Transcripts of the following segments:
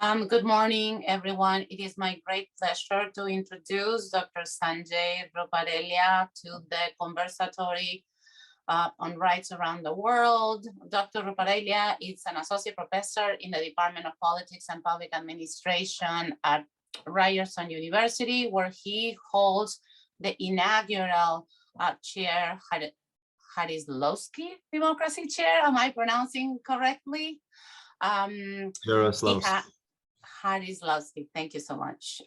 Good morning, everyone. It is my great pleasure to introduce Dr. Sanjay Ruparelia to the conversatory on rights around the world. Dr. Ruparelia is an associate professor in the Department of Politics and Public Administration at Ryerson University, where he holds the inaugural chair, Jarislowsky Democracy Chair. Am I pronouncing correctly? Jarislowsky, thank you so much.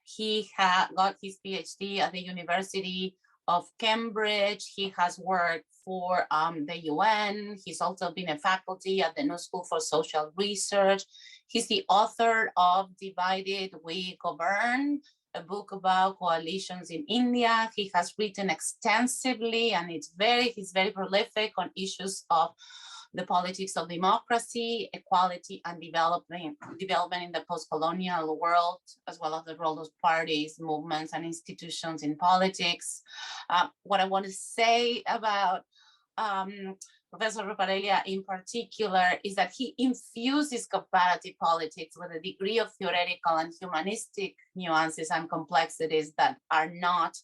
He got his PhD at the University of Cambridge. He has worked for the UN. He's also been a faculty at the New School for Social Research. He's the author of Divided We Govern, a book about coalitions in India. He has written extensively, and he's very prolific on issues of the politics of democracy, equality, and development in the post-colonial world, as well as the role of parties, movements, and institutions in politics. What I want to say about Professor Ruparelia in particular is that he infuses comparative politics with a degree of theoretical and humanistic nuances and complexities that are not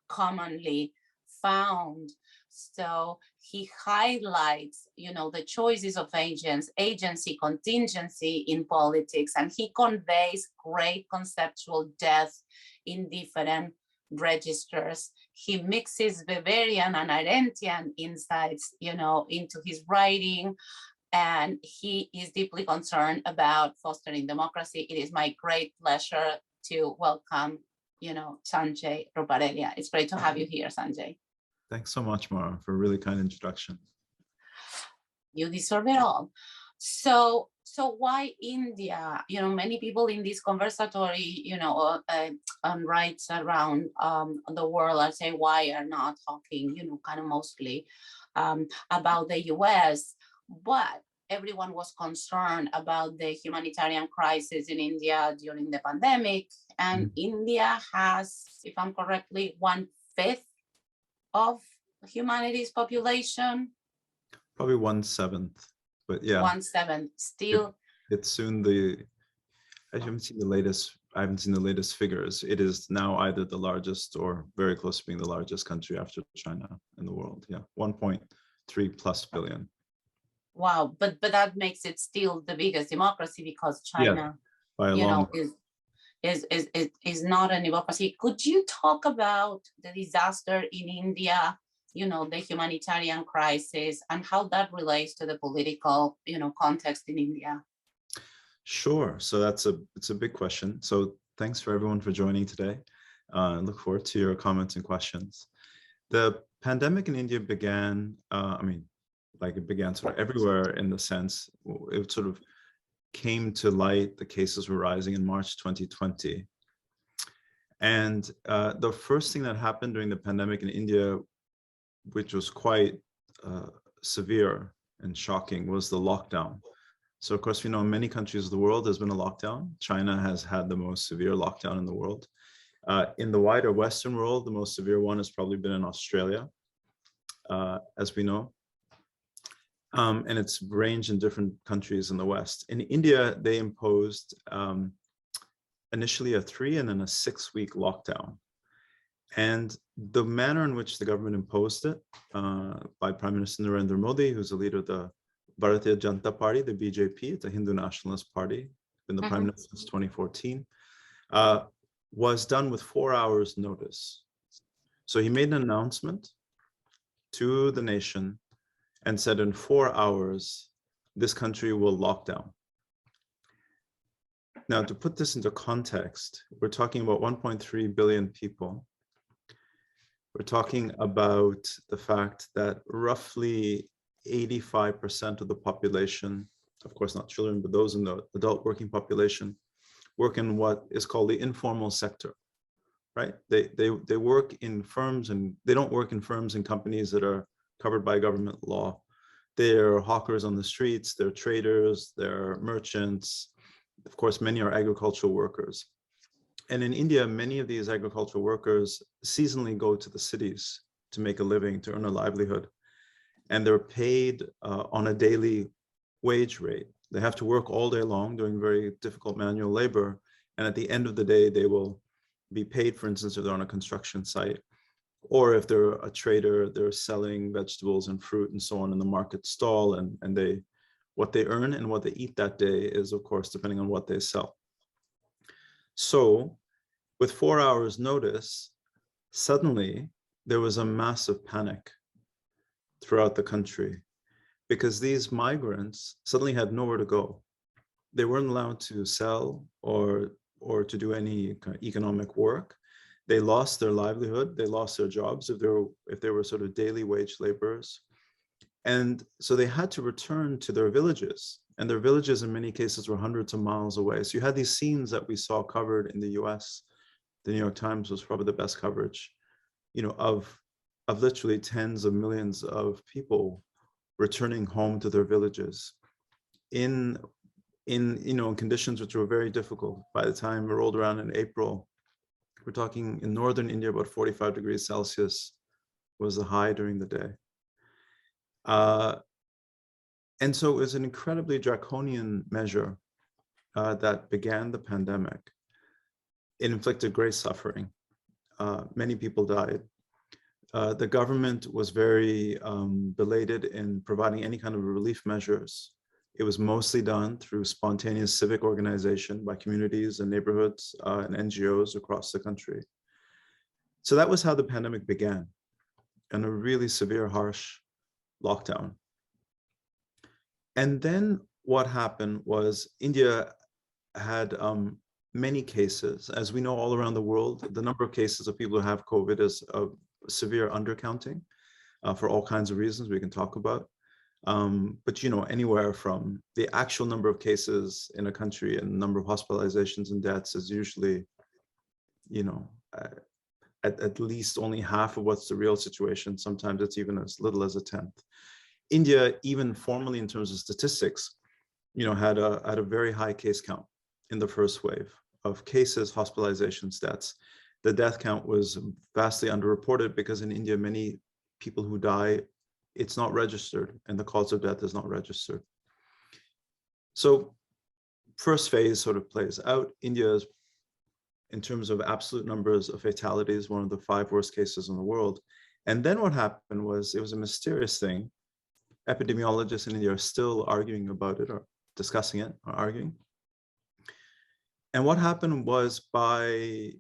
commonly found. So he highlights, the choices of agency, contingency in politics, and he conveys great conceptual depth in different registers. He mixes Weberian and Arendtian insights, into his writing, and he is deeply concerned about fostering democracy. It is my great pleasure to welcome, Sanjay Ruparelia. It's great to have you here, Sanjay. Thanks so much, Mara, for a really kind introduction. You deserve it all. So why India? Many people in this conversatory, on rights around the world are saying, why are not talking, kind of mostly about the US, but everyone was concerned about the humanitarian crisis in India during the pandemic. And India has, if I'm correctly, 1/5 of humanity's population. Probably 1/7, but yeah. 1/7 still. It's soon I haven't seen the latest figures. It is now either the largest or very close to being the largest country after China in the world. Yeah, 1.3+ billion. Wow, but that makes it still the biggest democracy, because China, by a long is not a democracy. Could you talk about the disaster in India, the humanitarian crisis, and how that relates to the political, context in India? Sure. So it's a big question. So thanks for everyone for joining today. I look forward to your comments and questions. The pandemic in India began, it began sort of everywhere, in the sense it sort of came to light. The cases were rising in March 2020. And the first thing that happened during the pandemic in India, which was quite severe and shocking, was the lockdown. So of course, in many countries of the world, there's been a lockdown. China has had the most severe lockdown in the world. In the wider Western world, the most severe one has probably been in Australia, as we know. And it's ranged in different countries in the West. In India, they imposed initially a 3 and then a 6-week lockdown. And the manner in which the government imposed it, by Prime Minister Narendra Modi, who's the leader of the Varieties of Democracy Party, the BJP, it's a Hindu nationalist party, been the prime minister since 2014, was done with 4 hours notice. So he made an announcement to the nation and said, in 4 hours, this country will lock down. Now, to put this into context, we're talking about 1.3 billion people. We're talking about the fact that roughly 85% of the population, of course not children, but those in the adult working population, work in what is called the informal sector, right? They work in firms, and they don't work in firms and companies that are covered by government law. They're hawkers on the streets, they're traders, they're merchants. Of course, many are agricultural workers. And in India, many of these agricultural workers seasonally go to the cities to make a living, to earn a livelihood. And they're paid on a daily wage rate. They have to work all day long doing very difficult manual labor. And at the end of the day, they will be paid, for instance, if they're on a construction site, or if they're a trader, they're selling vegetables and fruit and so on in the market stall, and what they earn and what they eat that day is, of course, depending on what they sell. So with 4 hours notice, suddenly there was a massive panic throughout the country because these migrants suddenly had nowhere to go. They weren't allowed to sell or to do any kind of economic work. They lost their livelihood. They lost their jobs if they were sort of daily wage laborers. And so they had to return to their villages. And their villages, in many cases, were hundreds of miles away. So you had these scenes that we saw covered in the US. The New York Times was probably the best coverage, of literally tens of millions of people returning home to their villages in conditions which were very difficult. By the time we rolled around in April, we're talking in northern India, about 45 degrees Celsius was the high during the day. And so it was an incredibly draconian measure that began the pandemic. It inflicted great suffering. Many people died. The government was very belated in providing any kind of relief measures. It was mostly done through spontaneous civic organization by communities and neighborhoods and NGOs across the country. So that was how the pandemic began, in a really severe, harsh lockdown. And then what happened was India had many cases. As we know, all around the world, the number of cases of people who have COVID is a severe undercounting for all kinds of reasons we can talk about. But anywhere from the actual number of cases in a country and number of hospitalizations and deaths is usually, at least only half of what's the real situation. Sometimes it's even as little as a tenth. India, even formally in terms of statistics, had a very high case count in the first wave of cases, hospitalizations, deaths. The death count was vastly underreported because in India, many people who die, it's not registered and the cause of death is not registered. So first phase sort of plays out. India is, in terms of absolute numbers of fatalities, one of the 5 worst cases in the world. And then what happened was, it was a mysterious thing. Epidemiologists in India are still arguing about it, or discussing it, or arguing. And what happened was, by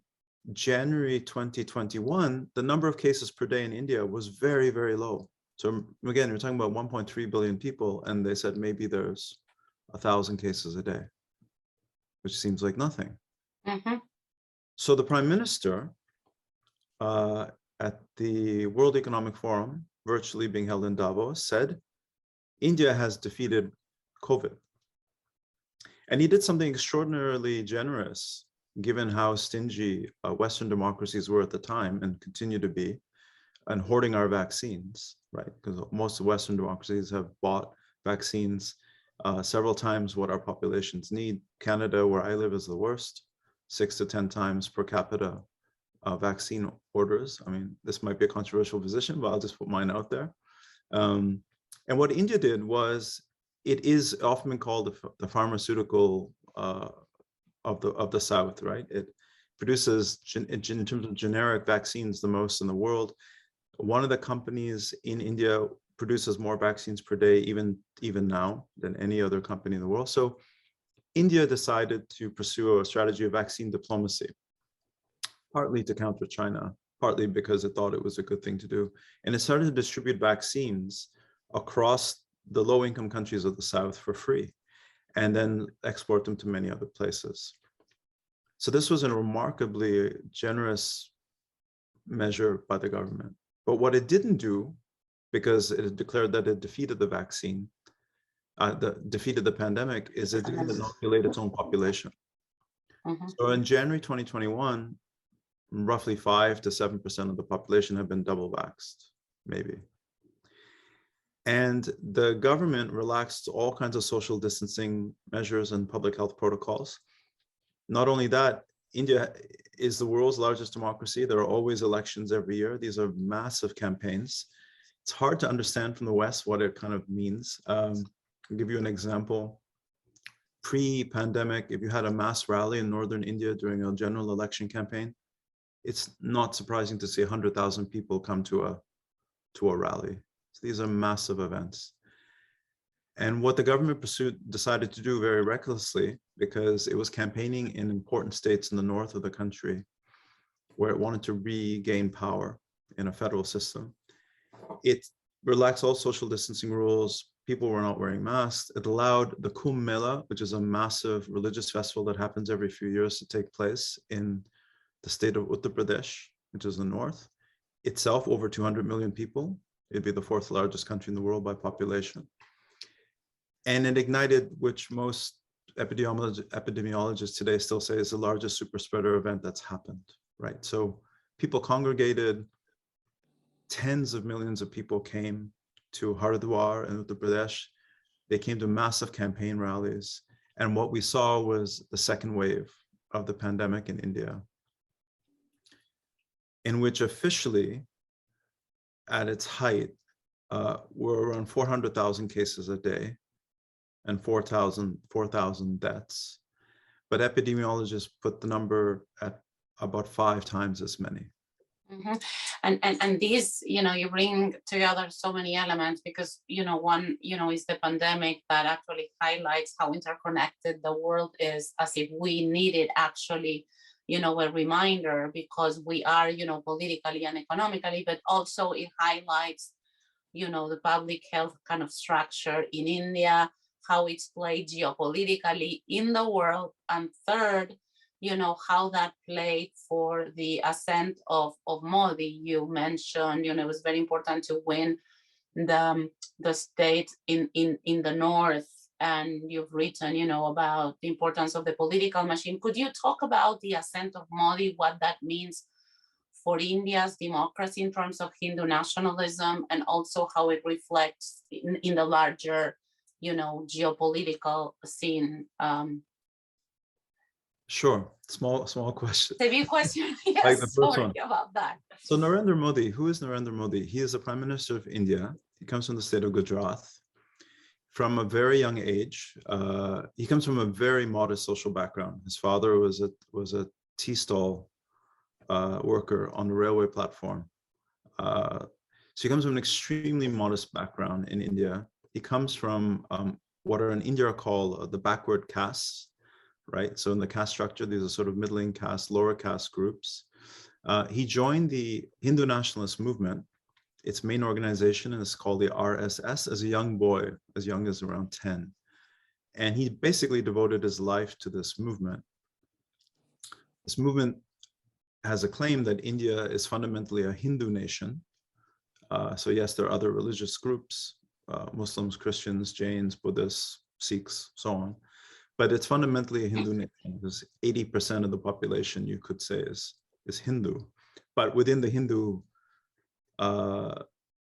January 2021, the number of cases per day in India was very, very low. So again, we're talking about 1.3 billion people, and they said maybe there's 1,000 cases a day, which seems like nothing. Mm-hmm. So the Prime Minister at the World Economic Forum, virtually being held in Davos, said, India has defeated COVID. And he did something extraordinarily generous, given how stingy Western democracies were at the time and continue to be, and hoarding our vaccines, right? Because most of Western democracies have bought vaccines several times what our populations need. Canada, where I live, is the worst, 6 to 10 times per capita vaccine orders. I mean, this might be a controversial position, but I'll just put mine out there. And what India did was, it is often been called the pharmaceutical of the South, right? It produces, in terms of generic vaccines, the most in the world. One of the companies in India produces more vaccines per day, even now, than any other company in the world. So India decided to pursue a strategy of vaccine diplomacy, partly to counter China, partly because it thought it was a good thing to do. And it started to distribute vaccines across the low-income countries of the South for free, and then export them to many other places. So this was a remarkably generous measure by the government. But what it didn't do, because it had declared that it defeated the vaccine, defeated the pandemic, is it didn't inoculate its own population. Mm-hmm. So in January 2021, roughly 5 to 7% of the population have been double vaxxed, maybe. And the government relaxed all kinds of social distancing measures and public health protocols. Not only that, India is the world's largest democracy. There are always elections every year. These are massive campaigns. It's hard to understand from the West what it kind of means. I'll give you an example. pre-pandemic, if you had a mass rally in northern India during a general election campaign, it's not surprising to see 100,000 people come to a rally. So these are massive events. And what the government decided to do very recklessly, because it was campaigning in important states in the north of the country, where it wanted to regain power in a federal system. It relaxed all social distancing rules. People were not wearing masks. It allowed the Kumbh Mela, which is a massive religious festival that happens every few years, to take place in the state of Uttar Pradesh, which is the north. Itself, over 200 million people. It'd be the fourth largest country in the world by population. And it ignited, which most epidemiologists today still say is the largest super spreader event that's happened, right? So people congregated, tens of millions of people came to Haridwar in Uttar Pradesh. They came to massive campaign rallies. And what we saw was the second wave of the pandemic in India, in which officially, at its height, were around 400,000 cases a day and 4,000 deaths. But epidemiologists put the number at about 5 times as many. Mm-hmm. And these, you bring together so many elements, because, one, is the pandemic that actually highlights how interconnected the world is, as if we needed actually, a reminder, because we are, politically and economically, but also it highlights, the public health kind of structure in India, how it's played geopolitically in the world, and third, how that played for the ascent of Modi. You mentioned, it was very important to win the state in the north, and you've written, about the importance of the political machine. Could you talk about the ascent of Modi, what that means for India's democracy in terms of Hindu nationalism, and also how it reflects in the larger, geopolitical scene? Sure, small question. The big question, yes, like the first sorry one. about that. So Narendra Modi, who is Narendra Modi? He is the Prime Minister of India. He comes from the state of Gujarat. From a very young age, he comes from a very modest social background. His father was a tea stall worker on the railway platform. So he comes from an extremely modest background in India. He comes from what are in India called the backward castes, right? So in the caste structure, these are sort of middling caste, lower caste groups. He joined the Hindu nationalist movement. Its main organization is called the RSS as a young boy, as young as around 10. And he basically devoted his life to this movement. This movement has a claim that India is fundamentally a Hindu nation. So yes, there are other religious groups, Muslims, Christians, Jains, Buddhists, Sikhs, so on. But it's fundamentally a Hindu nation, because 80% of the population, you could say, is Hindu. But within the Hindu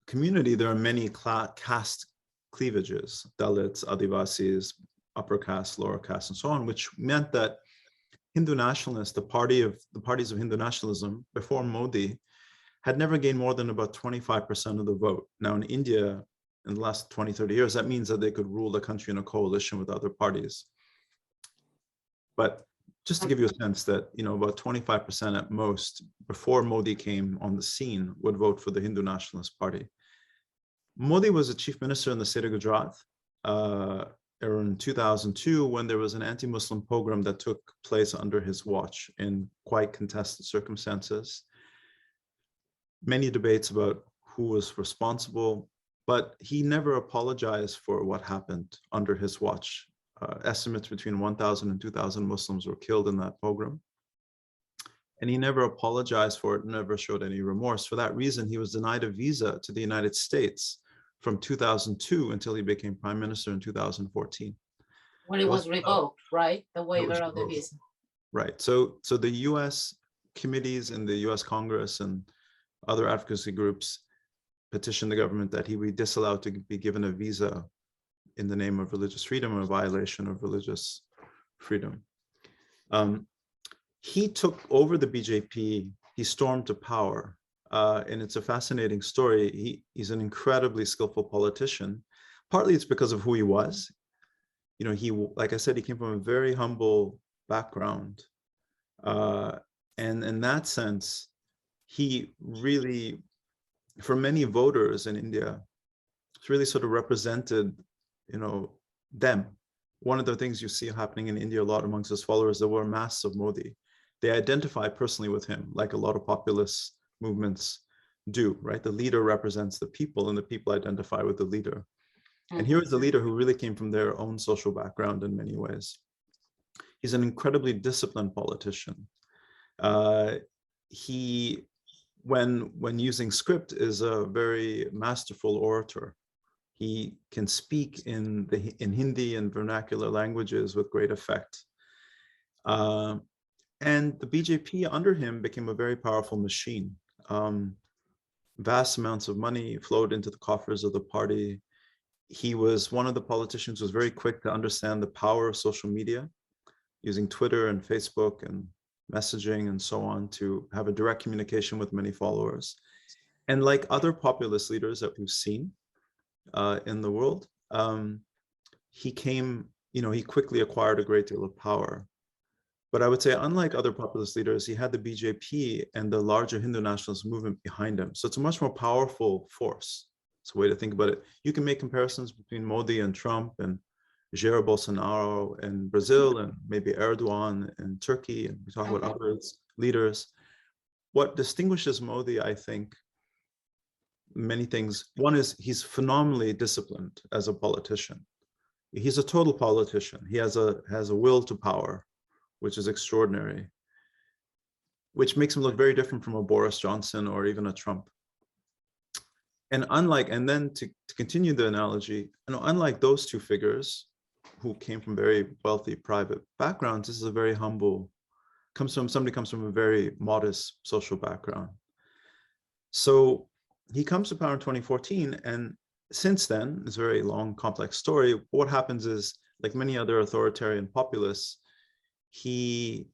community, there are many caste cleavages, Dalits, Adivasis, upper caste, lower caste, and so on, which meant that Hindu nationalists, the parties of Hindu nationalism before Modi, had never gained more than about 25% of the vote. Now in India, in the last 20, 30 years, that means that they could rule the country in a coalition with other parties. But just to give you a sense that, about 25% at most, before Modi came on the scene, would vote for the Hindu Nationalist Party. Modi was a chief minister in the state of Gujarat around 2002, when there was an anti-Muslim pogrom that took place under his watch in quite contested circumstances. Many debates about who was responsible, but he never apologized for what happened under his watch. Estimates between 1,000 and 2,000 Muslims were killed in that pogrom. And he never apologized for it, never showed any remorse. For that reason, he was denied a visa to the United States from 2002 until he became prime minister in 2014. When it was revoked, right? The waiver of the visa. Right. So the US committees in the US Congress and other advocacy groups petitioned the government that he be disallowed to be given a visa in the name of religious freedom or violation of religious freedom. He took over the BJP, he stormed to power, and it's a fascinating story. He's an incredibly skillful politician. Partly it's because of who he was. like I said, he came from a very humble background. And in that sense, he really, for many voters in India, really sort of represented, them. One of the things you see happening in India a lot amongst his followers, there were masses of Modi. They identify personally with him, like a lot of populist movements do, right? The leader represents the people and the people identify with the leader. And here is a leader who really came from their own social background in many ways. He's an incredibly disciplined politician. He, when using script, is a very masterful orator. He can speak in Hindi and vernacular languages with great effect. And the BJP under him became a very powerful machine. Vast amounts of money flowed into the coffers of the party. He was one of the politicians who was very quick to understand the power of social media, using Twitter and Facebook and messaging and so on to have a direct communication with many followers. And like other populist leaders that we've seen in the world, he quickly acquired a great deal of power. But I would say, unlike other populist leaders, he had the BJP and the larger Hindu nationalist movement behind him. So it's a much more powerful force. It's a way to think about it. You can make comparisons between Modi and Trump and Jair Bolsonaro in Brazil and maybe Erdogan in Turkey, and we talk about other leaders. What distinguishes Modi, I think, many things. One is he's phenomenally disciplined as a politician. He's a total politician. He has a will to power, which is extraordinary, which makes him look very different from a Boris Johnson or even a Trump. And then to continue the analogy, unlike those two figures who came from very wealthy private backgrounds, this is a very humble, somebody comes from a very modest social background. So he comes to power in 2014, and since then, it's a very long, complex story. What happens is, like many other authoritarian populists, he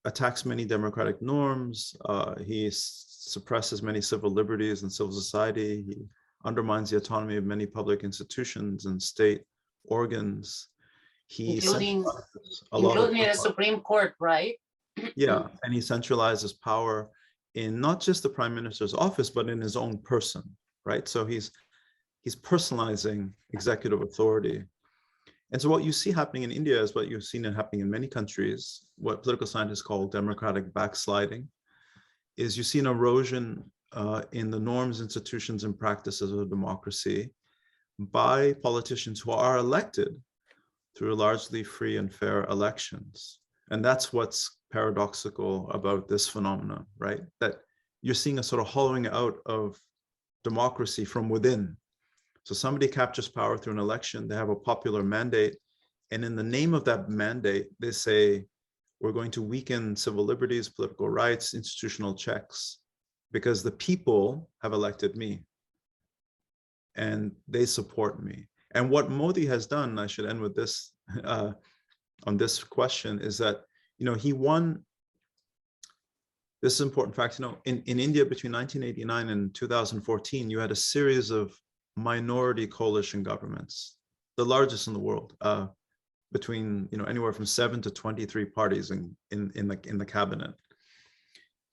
attacks many democratic norms. He suppresses many civil liberties and civil society. He undermines the autonomy of many public institutions and state organs. Including the Supreme Court, right? Yeah, and he centralizes power in not just the prime minister's office, but in his own person, right? So he's personalizing executive authority. And so what you see happening in India is what you've seen happening in many countries, what political scientists call democratic backsliding, is you see an erosion in the norms, institutions, and practices of democracy by politicians who are elected through largely free and fair elections. And that's what's paradoxical about this phenomenon, right? That you're seeing a sort of hollowing out of democracy from within. So somebody captures power through an election, they have a popular mandate, and in the name of that mandate, they say, we're going to weaken civil liberties, political rights, institutional checks, because the people have elected me and they support me. And what Modi has done, I should end with this, on this question, is that, he won. This is an important fact, in India between 1989 and 2014, you had a series of minority coalition governments, the largest in the world, between anywhere from 7 to 23 parties in the cabinet.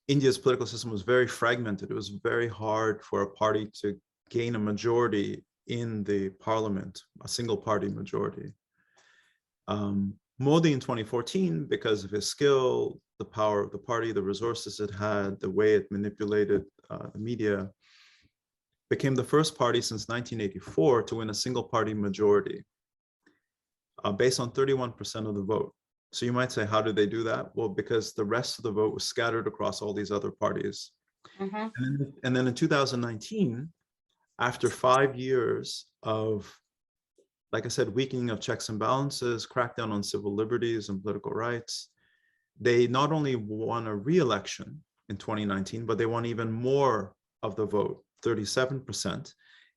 India's political system was very fragmented. It was very hard for a party to gain a majority in the parliament, a single party majority. Modi in 2014, because of his skill, the power of the party, the resources it had, the way it manipulated the media, became the first party since 1984 to win a single party majority based on 31% of the vote. So you might say, how did they do that? Well, because the rest of the vote was scattered across all these other parties. And then in 2019, after 5 years of, like I said, weakening of checks and balances, crackdown on civil liberties and political rights, they not only won a re-election in 2019, but they won even more of the vote, 37%.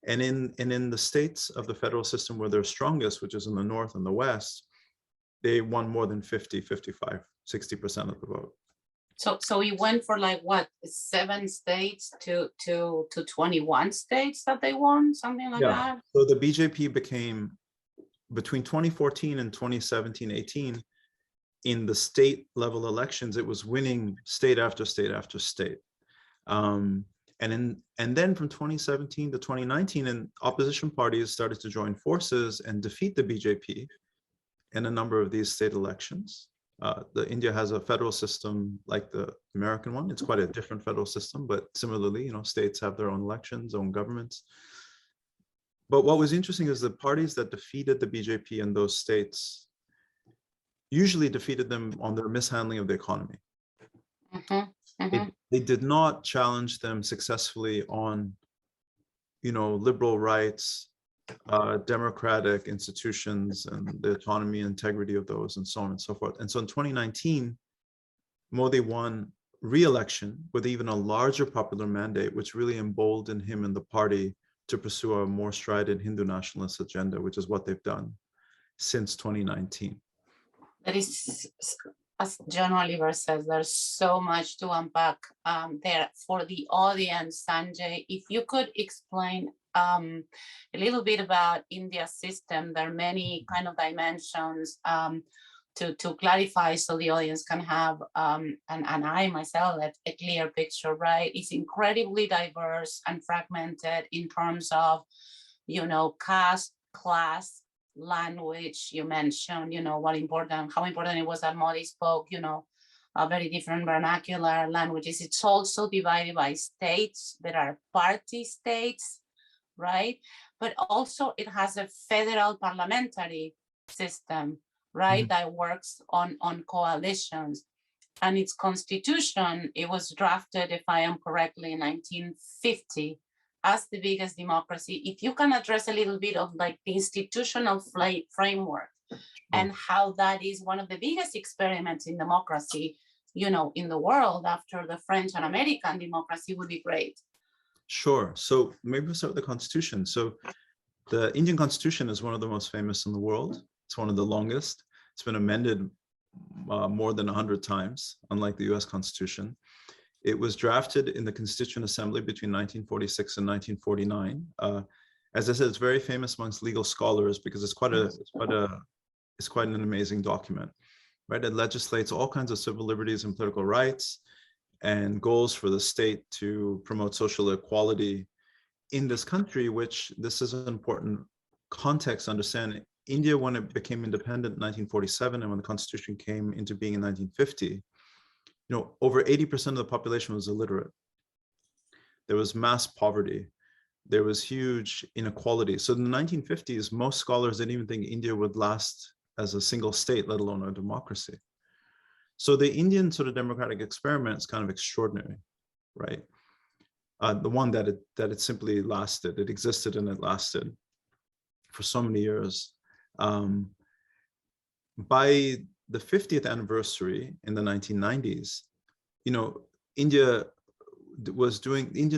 And in the states of the federal system where they're strongest, which is in the North and the West, they won more than 50, 55, 60% of the vote. So we went for like what, 7 states to 21 states that they won, something like that? So the BJP became between 2014 and 2017-18, in the state level elections, it was winning state after state after state. And then from 2017 to 2019, and opposition parties started to join forces and defeat the BJP in a number of these state elections. India has a federal system like the American one. It's quite a different federal system, but similarly, you know, states have their own elections, own governments. But what was interesting is the parties that defeated the BJP in those states usually defeated them on their mishandling of the economy. They did not challenge them successfully on, you know, liberal rights, democratic institutions, and the autonomy and integrity of those, and so on and so forth. And so in 2019, Modi won re-election with even a larger popular mandate, which really emboldened him and the party to pursue a more strident Hindu nationalist agenda, which is what they've done since 2019. That is, as John Oliver says, there's so much to unpack there for the audience. Sanjay, if you could explain a little bit about India's system. There are many kind of dimensions to clarify so the audience can have, and I myself, a clear picture, right? It's incredibly diverse and fragmented in terms of, you know, caste, class, language. You mentioned, you know, how important it was that Modi spoke, you know, a very different vernacular languages. It's also divided by states. There are party states, right? But also it has a federal parliamentary system, right? That works on coalitions. And its constitution, it was drafted, if I am correctly, in 1950 as the biggest democracy. If you can address a little bit of like the institutional framework and how that is one of the biggest experiments in democracy, you know, in the world after the French and American democracy, would be great. Sure. So maybe we'll start with the Constitution. So the Indian Constitution is one of the most famous in the world. It's one of the longest. It's been amended more than 100 times, unlike the US Constitution. It was drafted in the Constituent Assembly between 1946 and 1949. As I said, it's very famous amongst legal scholars because it's quite an amazing document, right? It legislates all kinds of civil liberties and political rights and goals for the state to promote social equality in this country, which this is an important context to understand. India, when it became independent in 1947 and when the Constitution came into being in 1950, you know, over 80% of the population was illiterate. There was mass poverty. There was huge inequality. So in the 1950s, most scholars didn't even think India would last as a single state, let alone a democracy. So the Indian sort of democratic experiment is kind of extraordinary, right? The one that it simply lasted. It existed and it lasted for so many years. By the 50th anniversary in the 1990s, you know, Indian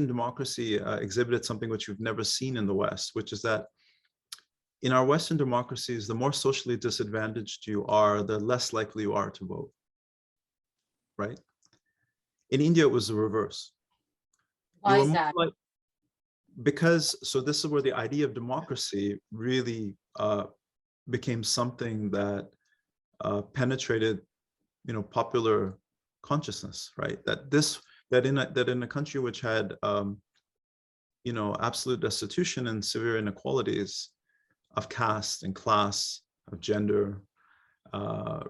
democracy exhibited something which you've never seen in the West, which is that in our Western democracies, the more socially disadvantaged you are, the less likely you are to vote, right? In India, it was the reverse. Why is that? Because, so this is where the idea of democracy really became something that penetrated, you know, popular consciousness, right? That in a country which had, you know, absolute destitution and severe inequalities of caste and class, of gender,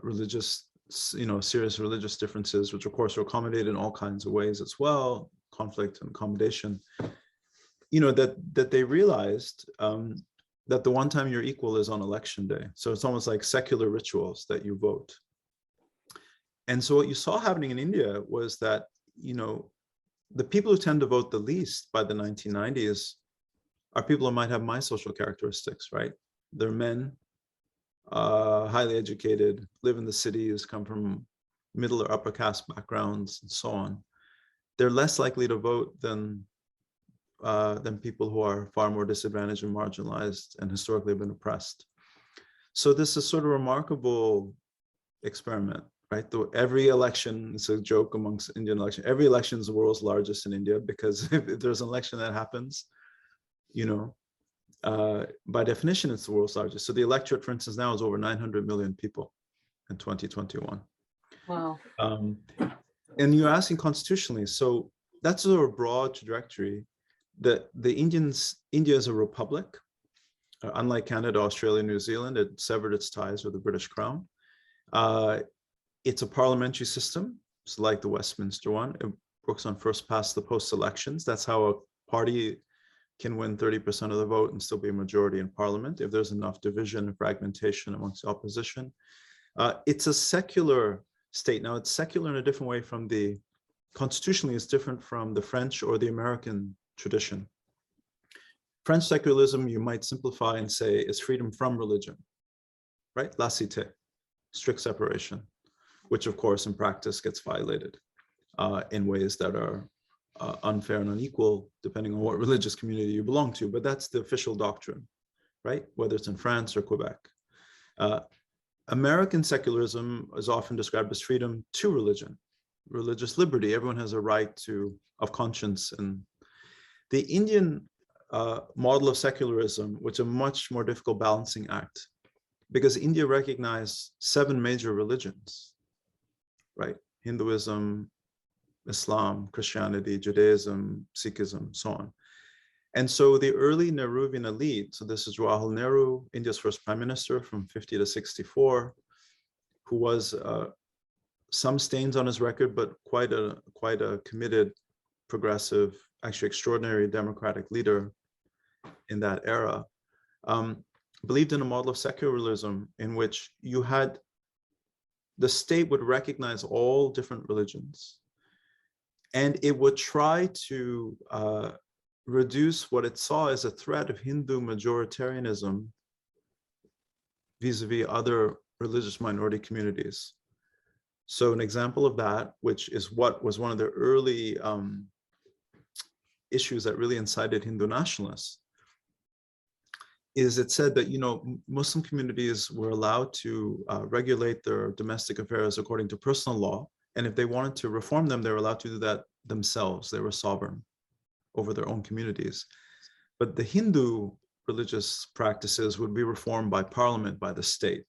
religious, you know, serious religious differences, which of course are accommodated in all kinds of ways as well, conflict and accommodation, you know, that they realized that the one time you're equal is on election day. So it's almost like secular rituals that you vote. And so what you saw happening in India was that, you know, the people who tend to vote the least by the 1990s are people who might have my social characteristics, right? They're men, highly educated, live in the cities, come from middle or upper caste backgrounds, and so on. They're less likely to vote than people who are far more disadvantaged and marginalized and historically have been oppressed. So this is sort of a remarkable experiment, right? Every election, it's a joke amongst Indian elections, every election is the world's largest in India because if there's an election that happens, you know, by definition, it's the world's largest. So the electorate, for instance, now is over 900 million people in 2021. Wow. And you're asking constitutionally, so that's sort of a broad trajectory. India is a republic. Unlike Canada, Australia, New Zealand, it severed its ties with the British Crown. It's a parliamentary system. It's like the Westminster one. It works on first past the post elections. That's how a party can win 30% of the vote and still be a majority in parliament if there's enough division and fragmentation amongst the opposition. It's a secular state. Now, it's secular in a different way from constitutionally, it's different from the French or the American tradition. French secularism, you might simplify and say, is freedom from religion, right? Laïcité, strict separation, which of course in practice gets violated in ways that are unfair and unequal, depending on what religious community you belong to. But that's the official doctrine, right? Whether it's in France or Quebec. American secularism is often described as freedom to religion, religious liberty. Everyone has a right of conscience. And the Indian model of secularism, which is a much more difficult balancing act, because India recognized 7 major religions, right? Hinduism, Islam, Christianity, Judaism, Sikhism, so on. And so the early Nehruvian elite, so this is Jawaharlal Nehru, India's first prime minister from 50 to 64, who was some stains on his record, but quite a committed, progressive, actually extraordinary democratic leader in that era, believed in a model of secularism in which the state would recognize all different religions, and it would try to reduce what it saw as a threat of Hindu majoritarianism vis-a-vis other religious minority communities. So an example of that, which is what was one of the early issues that really incited Hindu nationalists, is it said that, Muslim communities were allowed to regulate their domestic affairs according to personal law. And if they wanted to reform them, they were allowed to do that themselves. They were sovereign over their own communities. But the Hindu religious practices would be reformed by parliament, by the state.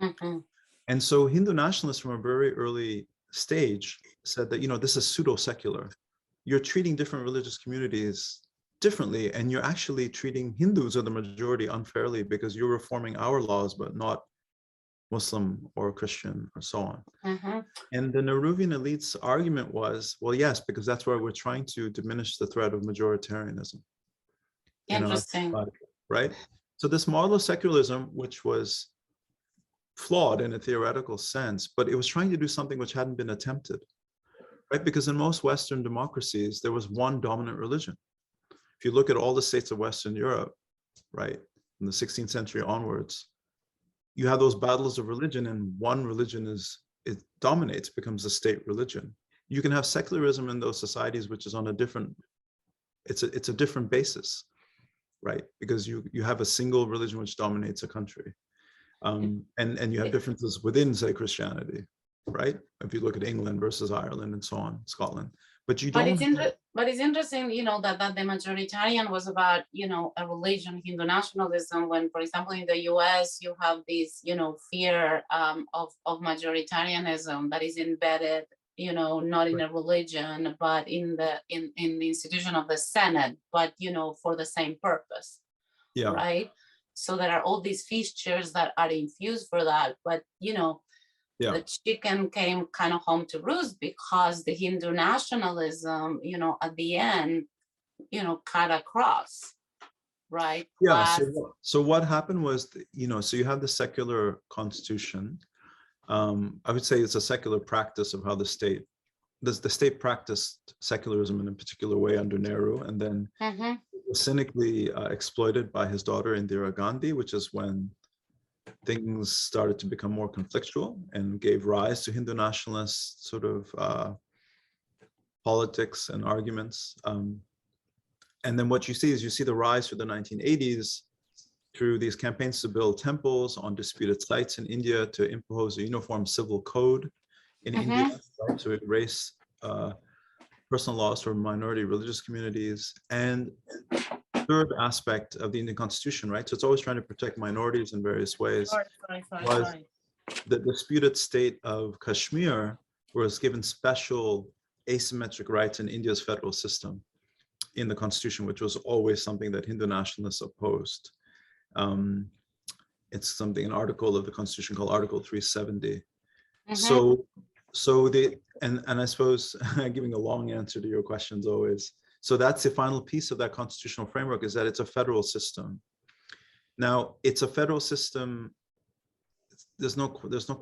Mm-hmm. And so Hindu nationalists from a very early stage said that, this is pseudo-secular. You're treating different religious communities differently, and you're actually treating Hindus or the majority unfairly because you're reforming our laws, but not Muslim or Christian or so on. Mm-hmm. And the Nehruvian elite's argument was, well, yes, because that's why we're trying to diminish the threat of majoritarianism. Interesting. Right? So this model of secularism, which was flawed in a theoretical sense, but it was trying to do something which hadn't been attempted, right? Because in most Western democracies, there was one dominant religion. If you look at all the states of Western Europe, right, from the 16th century onwards, you have those battles of religion, and one religion it dominates, becomes the state religion. You can have secularism in those societies, which is on a different, it's a different basis, right? Because you have a single religion which dominates a country. And you have differences within, say, Christianity, right? If you look at England versus Ireland and so on, Scotland. But you don't. But it's interesting, that the majoritarian was about, a religion, Hindu nationalism, when, for example, in the US, you have this, fear of majoritarianism that is embedded, not in a religion, but in the institution of the Senate, but, for the same purpose, right? So there are all these features that are infused for that, but, the chicken came kind of home to roost because the Hindu nationalism, at the end, cut across, right? Yeah. So what happened was, so you have the secular constitution. I would say it's a secular practice of how the state practiced secularism in a particular way under Nehru, and then was cynically exploited by his daughter Indira Gandhi, which is when things started to become more conflictual and gave rise to Hindu nationalist sort of politics and arguments. And then what you see the rise through the 1980s through these campaigns to build temples on disputed sites in India, to impose a uniform civil code in India, right, to erase personal laws for minority religious communities. And third aspect of the Indian Constitution, right? So it's always trying to protect minorities in various ways. Was the disputed state of Kashmir was given special asymmetric rights in India's federal system in the Constitution, which was always something that Hindu nationalists opposed. It's something, an article of the Constitution called Article 370. So and I suppose giving a long answer to your questions always. So that's the final piece of that constitutional framework, is that it's a federal system. Now, it's a federal system. There's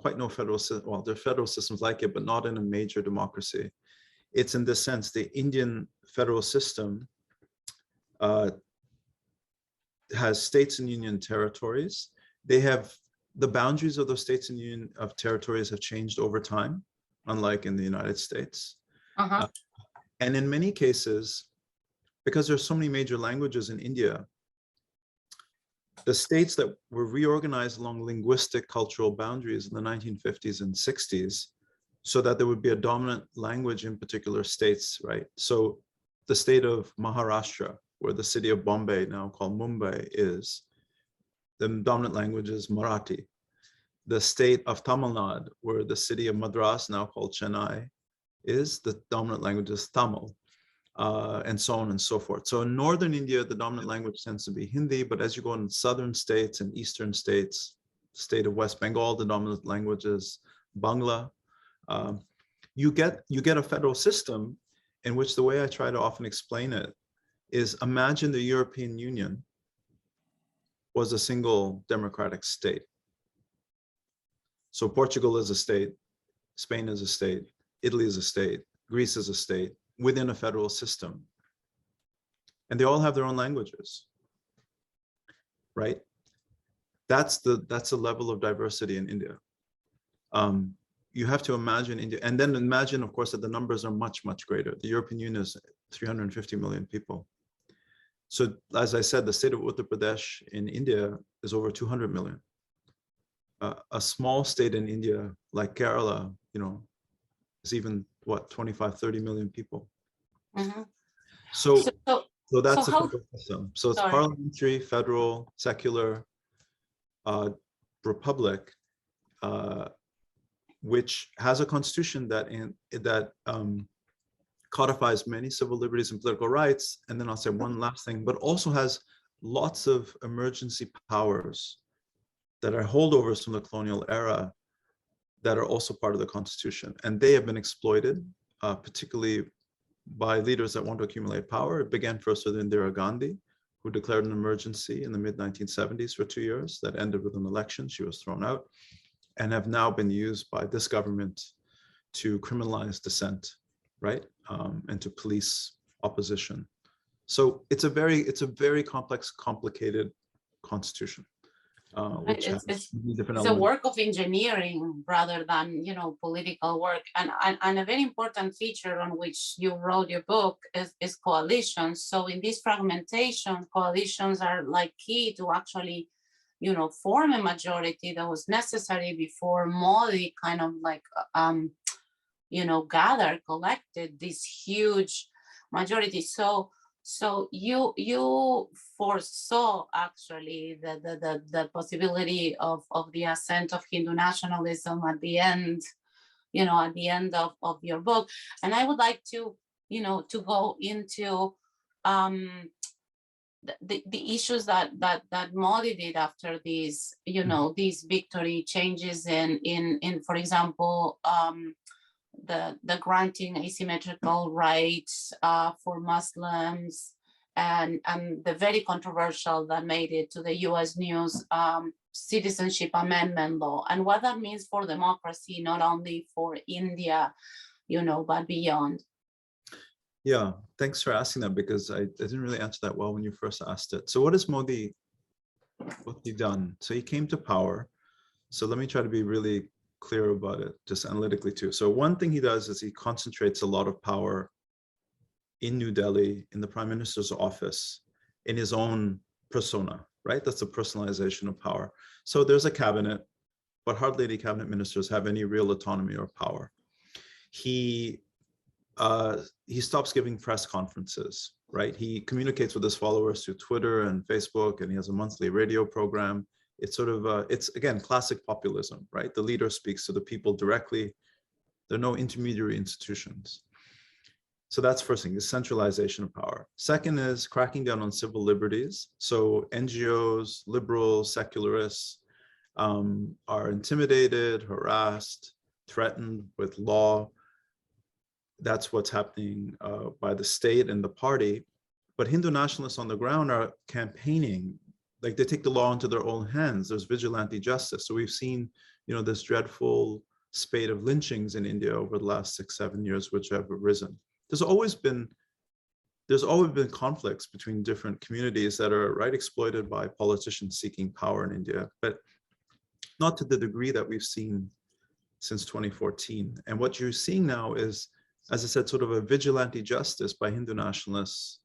quite no federal system. Well, there are federal systems like it, but not in a major democracy. It's in this sense, the Indian federal system has states and union territories. They have, the boundaries of those states and union of territories have changed over time, unlike in the United States. And in many cases, because there's so many major languages in India, the states that were reorganized along linguistic cultural boundaries in the 1950s and 60s, so that there would be a dominant language in particular states, right? So the state of Maharashtra, where the city of Bombay, now called Mumbai, is, the dominant language is Marathi. The state of Tamil Nadu, where the city of Madras, now called Chennai, is, the dominant language is Tamil, and so on and so forth. So in northern India, the dominant language tends to be Hindi, but as you go in southern states and eastern states, state of West Bengal, the dominant language is Bangla. You get a federal system in which, the way I try to often explain it is, imagine the European Union was a single democratic state. So Portugal is a state, Spain is a state, Italy is a state, Greece is a state within a federal system. And they all have their own languages, right? That's the level of diversity in India. You have to imagine India, and then imagine, of course, that the numbers are much, much greater. The European Union is 350 million people. So as I said, the state of Uttar Pradesh in India is over 200 million. A small state in India like Kerala, is even what, 25, 30 million people. So that's a federal system. So it's parliamentary, federal, secular, republic, which has a constitution that codifies many civil liberties and political rights. And then I'll say one last thing, but also has lots of emergency powers that are holdovers from the colonial era that are also part of the constitution. And they have been exploited, particularly by leaders that want to accumulate power. It began first with Indira Gandhi, who declared an emergency in the mid-1970s for 2 years that ended with an election. She was thrown out, and have now been used by this government to criminalize dissent, right? And to police opposition. So it's a very complex, complicated constitution. Which it's a work of engineering rather than political work, and a very important feature on which you wrote your book is coalitions. So in this fragmentation, coalitions are like key to actually form a majority that was necessary before Modi kind of like collected this huge majority. So you foresaw actually the possibility of the ascent of Hindu nationalism at the end, of your book. And I would like to, to go into the issues that Modi did after these, these victory changes in for example, the granting asymmetrical rights for Muslims, and the very controversial that made it to the US News citizenship amendment law, and what that means for democracy, not only for India, but beyond. Yeah, thanks for asking that, because I didn't really answer that well when you first asked it. So what has Modi done? So he came to power. So let me try to be really clear about it, just analytically too. So one thing he does is he concentrates a lot of power in New Delhi, in the Prime Minister's office, in his own persona, right? That's the personalization of power. So there's a cabinet, but hardly any cabinet ministers have any real autonomy or power. He stops giving press conferences. right? He communicates with his followers through Twitter and Facebook, and he has a monthly radio program. It's sort of, it's again, classic populism, right? The leader speaks to the people directly. There are no intermediary institutions. So that's first thing, is centralization of power. Second is cracking down on civil liberties. So NGOs, liberals, secularists are intimidated, harassed, threatened with law. That's what's happening by the state and the party. But Hindu nationalists on the ground are campaigning, like they take the law into their own hands. There's vigilante justice. So we've seen, this dreadful spate of lynchings in India over the last 6-7 years, which have arisen. There's always been conflicts between different communities that are exploited by politicians seeking power in India, but not to the degree that we've seen since 2014. And what you're seeing now is, as I said, sort of a vigilante justice by Hindu nationalists,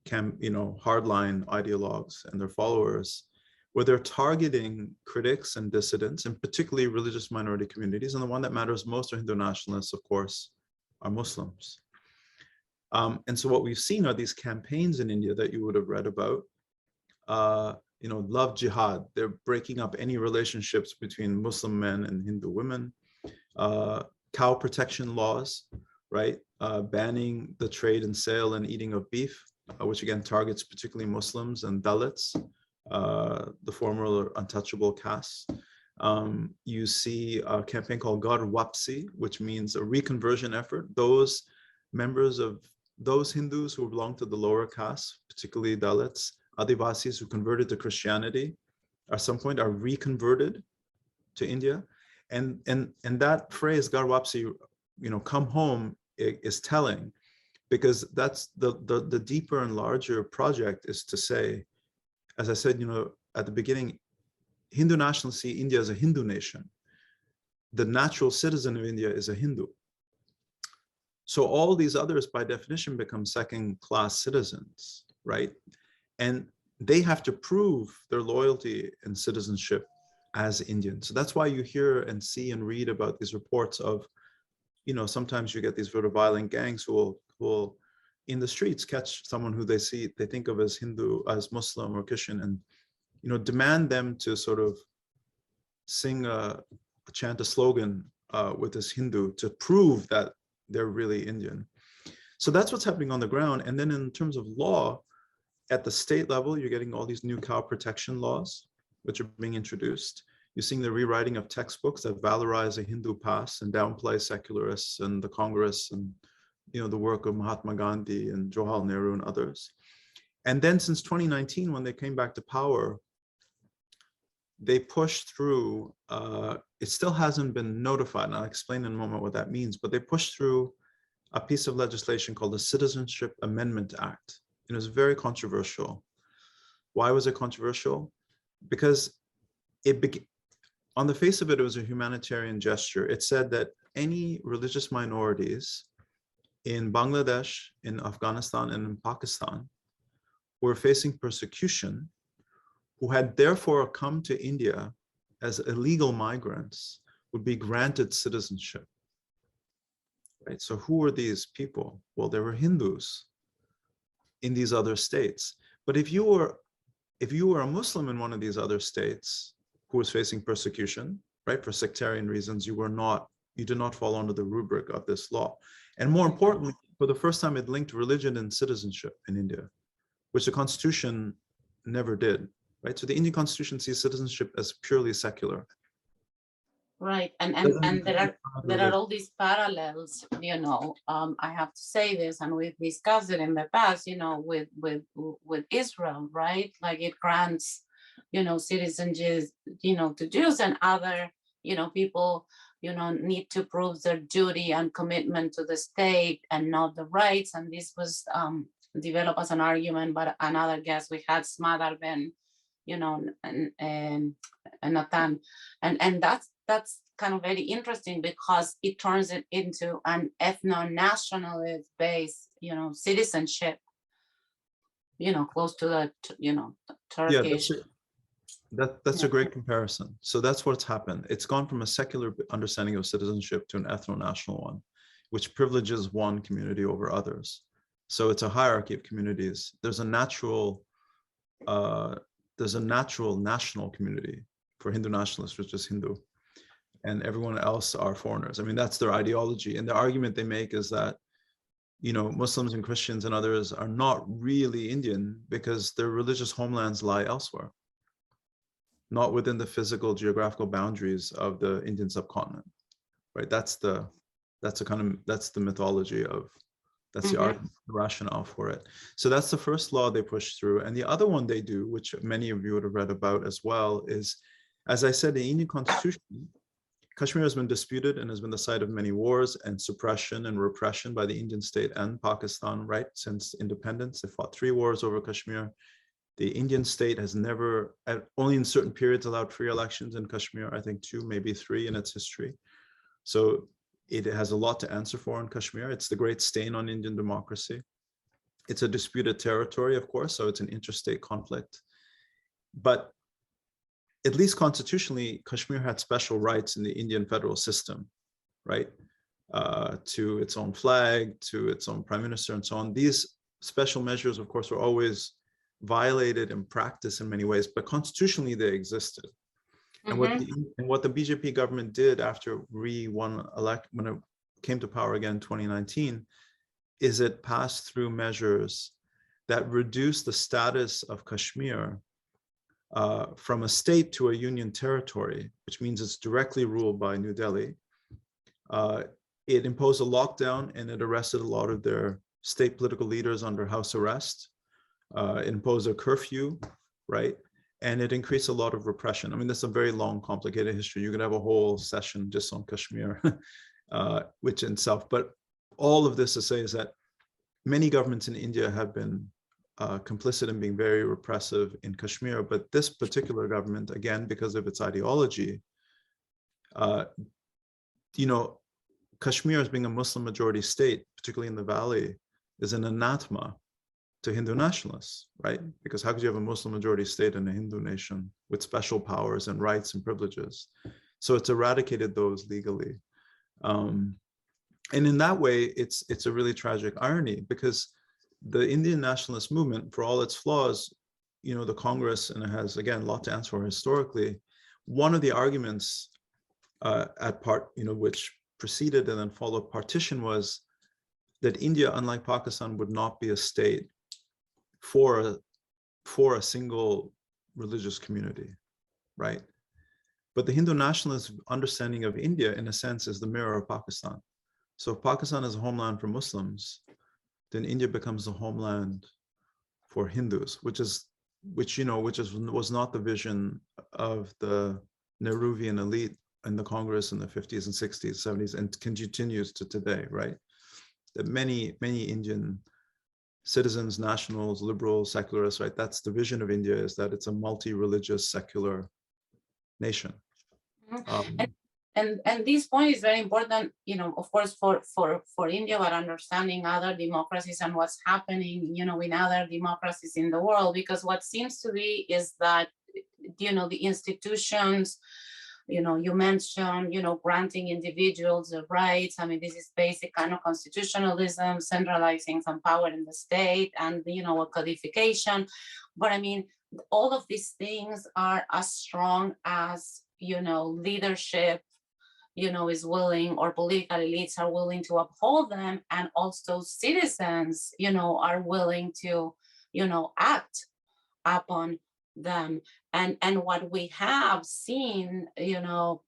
hardline ideologues and their followers, where they're targeting critics and dissidents, and particularly religious minority communities. And the one that matters most to Hindu nationalists, of course, are Muslims. And so what we've seen are these campaigns in India that you would have read about, love jihad. They're breaking up any relationships between Muslim men and Hindu women. Cow protection laws, right? Banning the trade and sale and eating of beef, which again targets particularly Muslims and Dalits, the former untouchable castes. You see a campaign called Gar Wapsi, which means a reconversion effort. Those members of those Hindus who belong to the lower castes, particularly Dalits, Adivasis who converted to Christianity, at some point are reconverted to India. And that phrase, Gar Wapsi, come home, is telling, because that's the deeper and larger project is to say, as I said, at the beginning, Hindu nationalists see India as a Hindu nation. The natural citizen of India is a Hindu. So all these others, by definition, become second-class citizens, right? And they have to prove their loyalty and citizenship as Indians. So that's why you hear and see and read about these reports of, sometimes you get these sort of violent gangs who will in the streets catch someone who they think of as Hindu, as Muslim or Christian, and demand them to sort of sing chant a slogan with this Hindu to prove that they're really Indian. So that's what's happening on the ground. And then in terms of law, at the state level, you're getting all these new cow protection laws, which are being introduced. You're seeing the rewriting of textbooks that valorize a Hindu past and downplay secularists and the Congress and the work of Mahatma Gandhi and Jawaharlal Nehru and others. And then since 2019, when they came back to power, they pushed through, it still hasn't been notified, and I'll explain in a moment what that means, but they pushed through a piece of legislation called the Citizenship Amendment Act. It was very controversial. Why was it controversial? Because on the face of it, it was a humanitarian gesture. It said that any religious minorities in Bangladesh, in Afghanistan, and in Pakistan who were facing persecution, who had therefore come to India as illegal migrants, would be granted citizenship. Right? So who were these people? Well, they were Hindus in these other states. But if you were a Muslim in one of these other states who was facing persecution, right, for sectarian reasons, you did not fall under the rubric of this law. And more importantly, for the first time, it linked religion and citizenship in India, which the Constitution never did. Right, so the Indian Constitution sees citizenship as purely secular. Right, and there are all these parallels. I have to say this, and we've discussed it in the past. With Israel, right? Like it grants, citizenship, to Jews and other, people, need to prove their duty and commitment to the state and not the rights. And this was developed as an argument, but another guest we had, Smadar Ben, and Nathan, and that's kind of very interesting because it turns it into an ethno-nationalist based, citizenship, close to the, Turkish. Yeah, that's a great comparison. So that's what's happened. It's gone from a secular understanding of citizenship to an ethno-national one, which privileges one community over others. So it's a hierarchy of communities. There's a natural national community for Hindu nationalists, which is Hindu, and everyone else are foreigners. I mean, that's their ideology. And the argument they make is that, you know, Muslims and Christians and others are not really Indian because their religious homelands lie elsewhere, not within the physical geographical boundaries of the Indian subcontinent, right? That's the mythology of, that's the argument, the rationale for it. So that's the first law they push through. And the other one they do, which many of you would have read about as well, is, as I said, the Indian constitution, Kashmir has been disputed and has been the site of many wars and suppression and repression by the Indian state and Pakistan, right? Since independence, they fought 3 wars over Kashmir. The Indian state has never, only in certain periods, allowed free elections in Kashmir, I think 2, maybe 3 in its history. So it has a lot to answer for in Kashmir. It's the great stain on Indian democracy. It's a disputed territory, of course, so it's an interstate conflict. But at least constitutionally, Kashmir had special rights in the Indian federal system, right? To its own flag, to its own prime minister, and so on. These special measures, of course, were always violated in practice in many ways, but constitutionally they existed. And what the BJP government did after when it came to power again in 2019, is it passed through measures that reduced the status of Kashmir from a state to a union territory, which means it's directly ruled by New Delhi. It imposed a lockdown and it arrested a lot of their state political leaders under house arrest. It imposed a curfew, right? And it increased a lot of repression. I mean, that's a very long, complicated history. You could have a whole session just on Kashmir, which in itself. But all of this to say is that many governments in India have been complicit in being very repressive in Kashmir. But this particular government, again, because of its ideology, you know, Kashmir as being a Muslim majority state, particularly in the valley, is an anathema to Hindu nationalists, right? Because how could you have a Muslim majority state in a Hindu nation with special powers and rights and privileges? So it's eradicated those legally. And in that way, it's a really tragic irony, because the Indian nationalist movement, for all its flaws, you know, the Congress, and it has, again, a lot to answer for historically, one of the arguments which preceded and then followed partition was that India, unlike Pakistan, would not be a state for a single religious community, right? But the Hindu nationalist understanding of India, in a sense, is the mirror of Pakistan. So if Pakistan is a homeland for Muslims, then India becomes the homeland for Hindus, which was not the vision of the Nehruvian elite in the Congress in the 50s and 60s, 70s, and continues to today, right? That many Indian citizens, nationals, liberals, secularists, right? That's the vision of India, is that it's a multi-religious, secular nation. And this point is very important, you know, of course, for India, but understanding other democracies and what's happening, you know, in other democracies in the world, because what seems to be is that, you know, the institutions, you know, you mentioned, you know, granting individuals the rights. I mean, this is basic kind of constitutionalism, centralizing some power in the state, and, you know, a codification. But I mean, all of these things are as strong as, you know, leadership, you know, is willing, or political elites are willing to uphold them, and also citizens, you know, are willing to, you know, act upon them. And what we have seen, you know,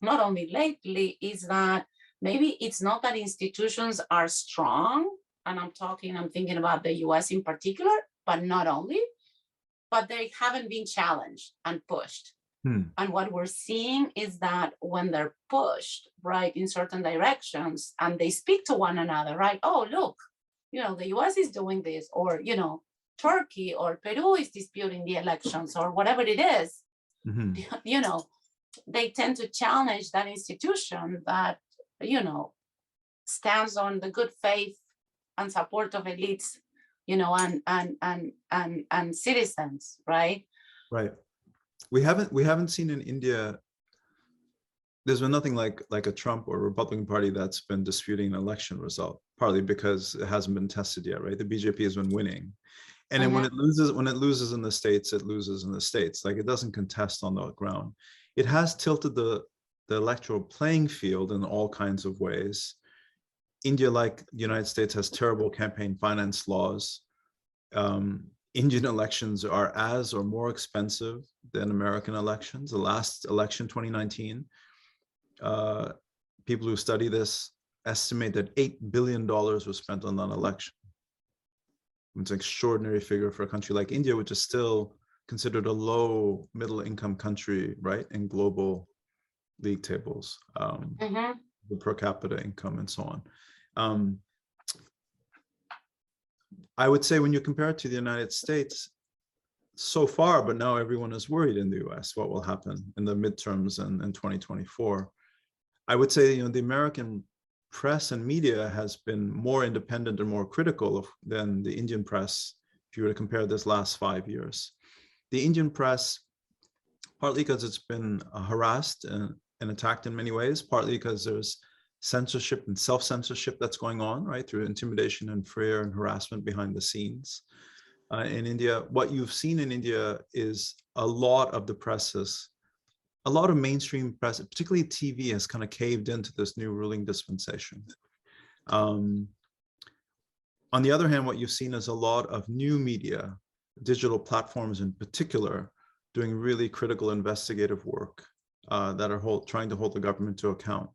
not only lately, is that maybe it's not that institutions are strong, and I'm thinking about the US in particular, but not only, but they haven't been challenged and pushed. And what we're seeing is that when they're pushed, right, in certain directions, and they speak to one another, right? Oh, look, you know, the US is doing this, or, you know, Turkey or Peru is disputing the elections, or whatever it is, you know, they tend to challenge that institution that, you know, stands on the good faith and support of elites, you know, and citizens, right? Right. We haven't seen in India there's been nothing like a Trump or Republican Party that's been disputing an election result, partly because it hasn't been tested yet, right? The BJP has been winning. And then when it loses in the States, it loses in the States. Like, it doesn't contest on the ground. It has tilted the electoral playing field in all kinds of ways. India, like the United States, has terrible campaign finance laws. Indian elections are as or more expensive than American elections. The last election, 2019, people who study this estimate that $8 billion was spent on that election. It's an extraordinary figure for a country like India, which is still considered a low middle income country, right, in global league tables, the per capita income and so on. I would say when you compare it to the United States, so far, but now everyone is worried in the US what will happen in the midterms and in 2024. I would say, the American press and media has been more independent and more critical than the Indian press, if you were to compare this last 5 years. The Indian press, partly because it's been harassed and attacked in many ways, partly because there's censorship and self-censorship that's going on, right, through intimidation and fear and harassment behind the scenes. In India, what you've seen in India is a lot of the presses, a lot of mainstream press, particularly TV, has kind of caved into this new ruling dispensation. On the other hand, what you've seen is a lot of new media, digital platforms in particular, doing really critical investigative work that are trying to hold the government to account.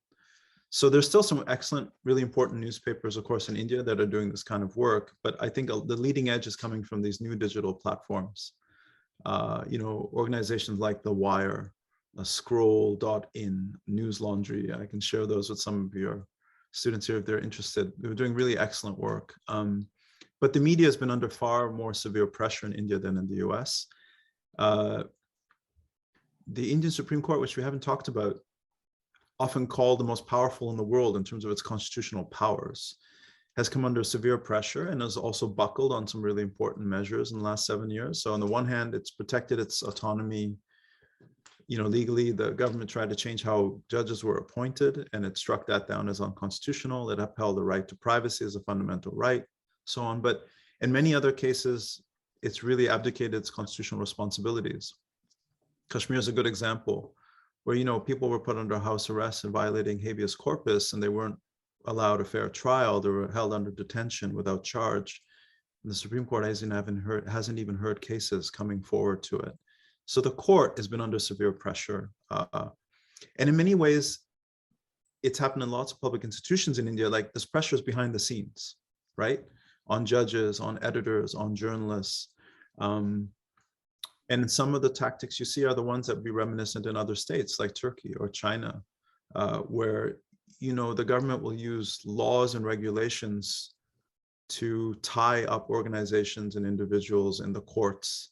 So there's still some excellent, really important newspapers, of course, in India that are doing this kind of work, but I think the leading edge is coming from these new digital platforms. Organizations like The Wire, Scroll.in, News Laundry. I can share those with some of your students here if they're interested. They're doing really excellent work. But the media has been under far more severe pressure in India than in the US. The Indian Supreme Court, which we haven't talked about, often called the most powerful in the world in terms of its constitutional powers, has come under severe pressure and has also buckled on some really important measures in the last 7 years. So on the one hand, it's protected its autonomy. Legally, the government tried to change how judges were appointed, and it struck that down as unconstitutional. It upheld the right to privacy as a fundamental right, so on. But in many other cases, it's really abdicated its constitutional responsibilities. Kashmir is a good example, where people were put under house arrest and violating habeas corpus, and they weren't allowed a fair trial. They were held under detention without charge. And the Supreme Court hasn't even heard cases coming forward to it. So the court has been under severe pressure. And in many ways, it's happened in lots of public institutions in India. Like, this pressure is behind the scenes, right? On judges, on editors, on journalists. And some of the tactics you see are the ones that would be reminiscent in other states like Turkey or China, where, the government will use laws and regulations to tie up organizations and individuals in the courts,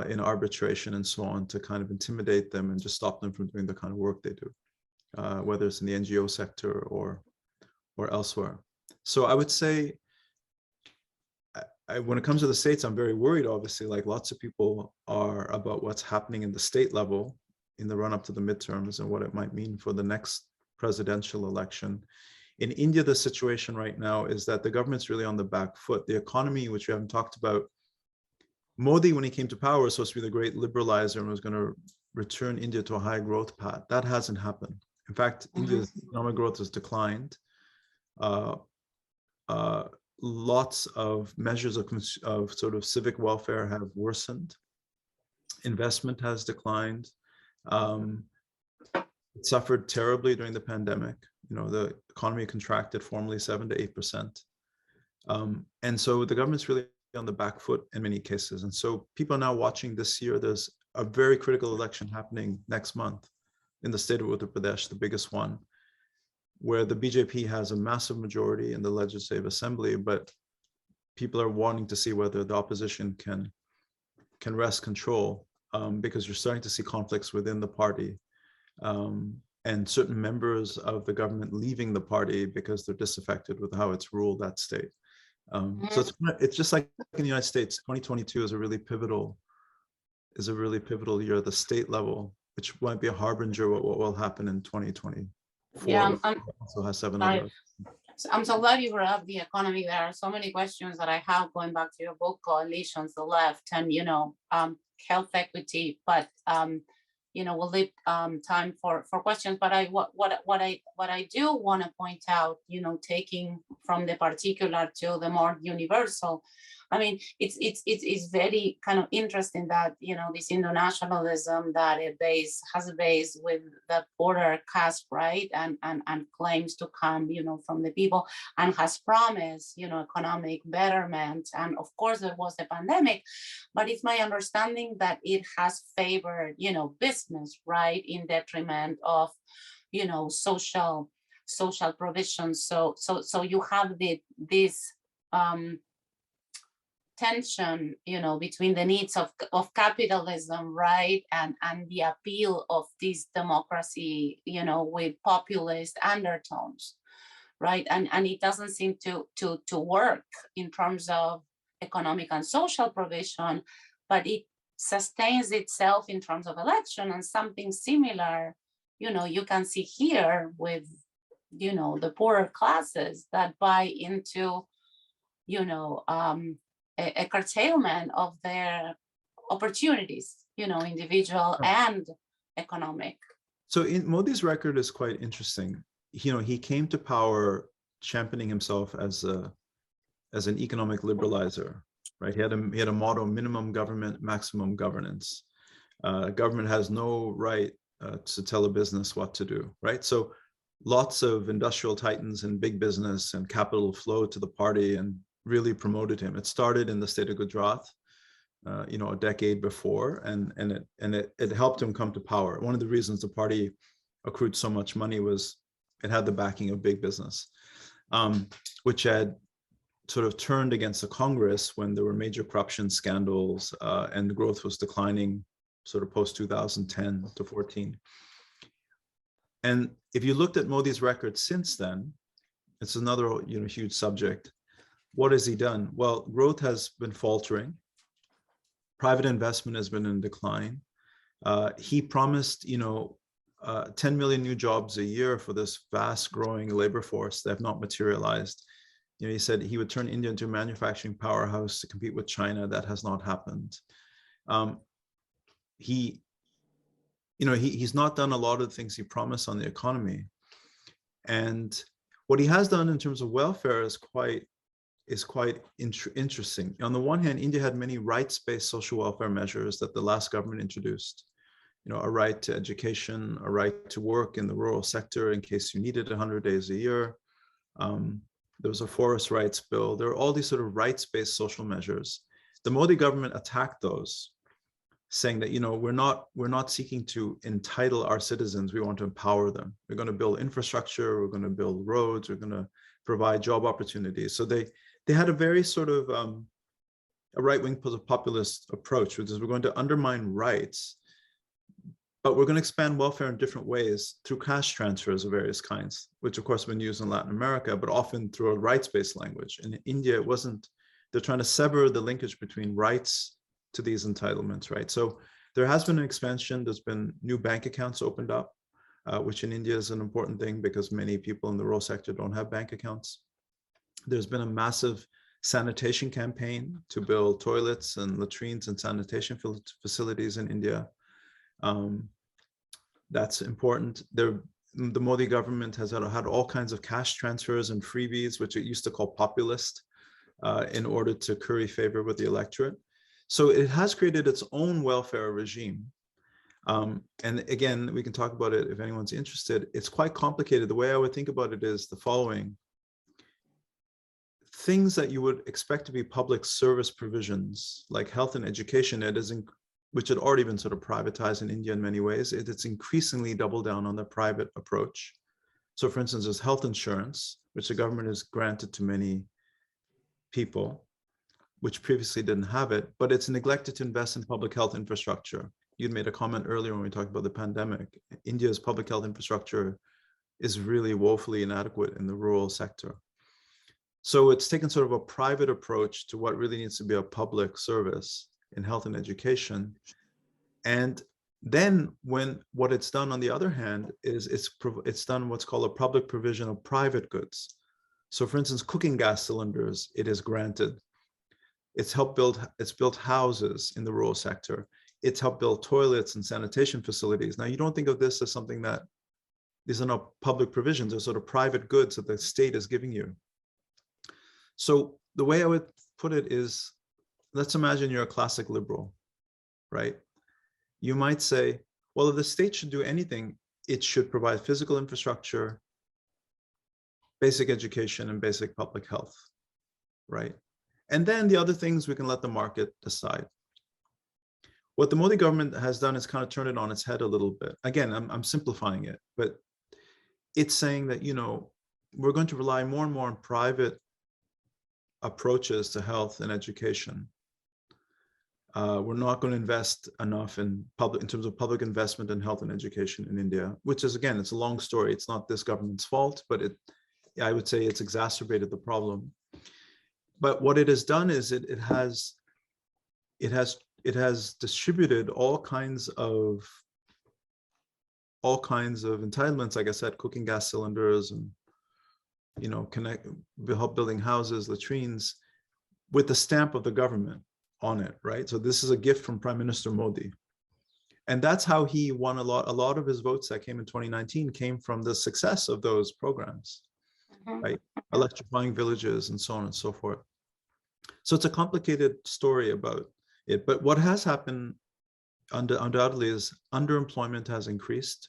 in arbitration and so on, to kind of intimidate them and just stop them from doing the kind of work they do, whether it's in the NGO sector or elsewhere. So I would say, when it comes to the states, I'm very worried, obviously, like lots of people are, about what's happening in the state level in the run-up to the midterms and what it might mean for the next presidential election. In India, the situation right now is that the government's really on the back foot. The economy, which we haven't talked about, Modi, when he came to power, was supposed to be the great liberalizer and was going to return India to a high growth path. That hasn't happened. In fact, India's economic growth has declined. Lots of measures of sort of civic welfare have worsened. Investment has declined. It suffered terribly during the pandemic. The economy contracted formally 7 to 8%. And so the government's really on the back foot in many cases. And so people are now watching this year. There's a very critical election happening next month in the state of Uttar Pradesh, the biggest one, where the BJP has a massive majority in the Legislative Assembly, but people are wanting to see whether the opposition can wrest control, because you're starting to see conflicts within the party, and certain members of the government leaving the party because they're disaffected with how it's ruled that state. So it's just like in the United States, 2022 is a really pivotal year at the state level which might be a harbinger of what will happen in 2024. Yeah, Also has 7 sorry. other. I'm so glad you brought up the economy. There are so many questions that I have going back to your book, Coalitions, the Left, and health equity. But we'll leave time for questions. But what I do want to point out, taking from the particular to the more universal. I mean, it's very kind of interesting that this internationalism that has a base with the poorer caste, right, and claims to come from the people, and has promised economic betterment. And of course there was a pandemic, but it's my understanding that it has favored business, right, in detriment of social provisions. So you have this tension, between the needs of capitalism, right, and the appeal of this democracy, with populist undertones, right, and it doesn't seem to work in terms of economic and social provision, but it sustains itself in terms of election. And something similar, you can see here with the poorer classes that buy into a curtailment of their opportunities, individual and economic. So Modi's record is quite interesting. He came to power championing himself as an economic liberalizer, right? He had a motto: minimum government, maximum governance. Government has no right to tell a business what to do, right? So lots of industrial titans and big business and capital flowed to the party and really promoted him. It started in the state of Gujarat, a decade before, and it helped him come to power. One of the reasons the party accrued so much money was it had the backing of big business, which had sort of turned against the Congress when there were major corruption scandals and the growth was declining sort of post 2010 to 14. And if you looked at Modi's record since then, it's another huge subject. What has he done? Well, growth has been faltering. Private investment has been in decline. He promised, 10 million new jobs a year for this fast growing labor force that have not materialized. He said he would turn India into a manufacturing powerhouse to compete with China. That has not happened. He's not done a lot of the things he promised on the economy. And what he has done in terms of welfare is quite interesting. On the one hand, India had many rights-based social welfare measures that the last government introduced. A right to education, a right to work in the rural sector in case you needed 100 days a year. There was a forest rights bill. There are all these sort of rights-based social measures. The Modi government attacked those, saying that we're not seeking to entitle our citizens. We want to empower them. We're going to build infrastructure. We're going to build roads. We're going to provide job opportunities. So they had a very sort of a right-wing populist approach, which is we're going to undermine rights, but we're going to expand welfare in different ways through cash transfers of various kinds, which of course have been used in Latin America, but often through a rights-based language. In India, it wasn't. They're trying to sever the linkage between rights to these entitlements, right? So there has been an expansion. There's been new bank accounts opened up, which in India is an important thing because many people in the rural sector don't have bank accounts. There's been a massive sanitation campaign to build toilets and latrines and sanitation facilities in India. That's important. The Modi government has had all kinds of cash transfers and freebies, which it used to call populist, in order to curry favor with the electorate. So it has created its own welfare regime. And again, we can talk about it if anyone's interested. It's quite complicated. The way I would think about it is the following. Things that you would expect to be public service provisions, like health and education, which had already been sort of privatized in India in many ways, it's increasingly doubled down on the private approach. So for instance, there's health insurance, which the government has granted to many people, which previously didn't have it, but it's neglected to invest in public health infrastructure. You'd made a comment earlier when we talked about the pandemic. India's public health infrastructure is really woefully inadequate in the rural sector. So it's taken sort of a private approach to what really needs to be a public service in health and education. And Then what it's done on the other hand is it's done what's called a public provision of private goods. So for instance, cooking gas cylinders, it is granted. It's built houses in the rural sector. It's helped build toilets and sanitation facilities. Now, you don't think of this as something that, these are not public provisions, they're sort of private goods that the state is giving you. So the way I would put it is, let's imagine you're a classic liberal, right? You might say, well, if the state should do anything, it should provide physical infrastructure, basic education, and basic public health, right? And then the other things we can let the market decide. What the Modi government has done is kind of turn it on its head a little bit. Again, I'm simplifying it, but it's saying that, you know, we're going to rely more and more on private approaches to health and education. We're not going to invest enough in terms of public investment in health and education in India, which is, again, it's a long story. It's not this government's fault, but I would say it's exacerbated the problem. But what it has done is it has distributed all kinds of entitlements, like I said, cooking gas cylinders, and, you know, help building houses, latrines, with the stamp of the government on it, right? So this is a gift from Prime Minister Modi. And that's how he won a lot of his votes that came in 2019 came from the success of those programs, right? Electrifying villages and so on and so forth. So it's a complicated story about it, but what has happened undoubtedly is underemployment has increased.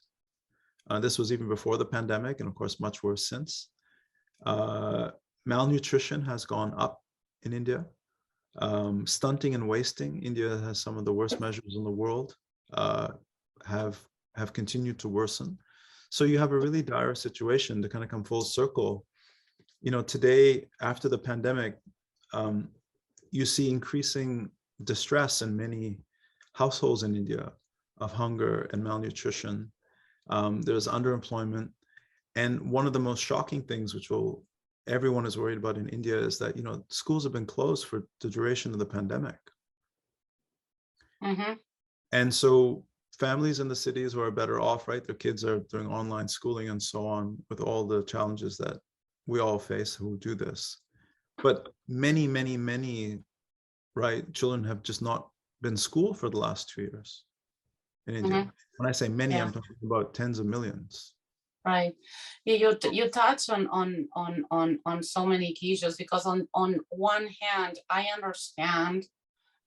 This was even before the pandemic, and of course, much worse since. Malnutrition has gone up in India. Stunting and wasting, India has some of the worst measures in the world, have continued to worsen. So you have a really dire situation to kind of come full circle. You know, today, after the pandemic, you see increasing distress in many households in India of hunger and malnutrition. There's underemployment. And one of the most shocking things, which everyone is worried about in India, is that, you know, schools have been closed for the duration of the pandemic. And so families in the cities who are better off, right? Their kids are doing online schooling and so on, with all the challenges that we all face who do this. But many, right, children have just not been schooled for the last 2 years in India. When I say many, I'm talking about tens of millions. Right. Yeah, you touch on so many key issues, because on one hand, I understand,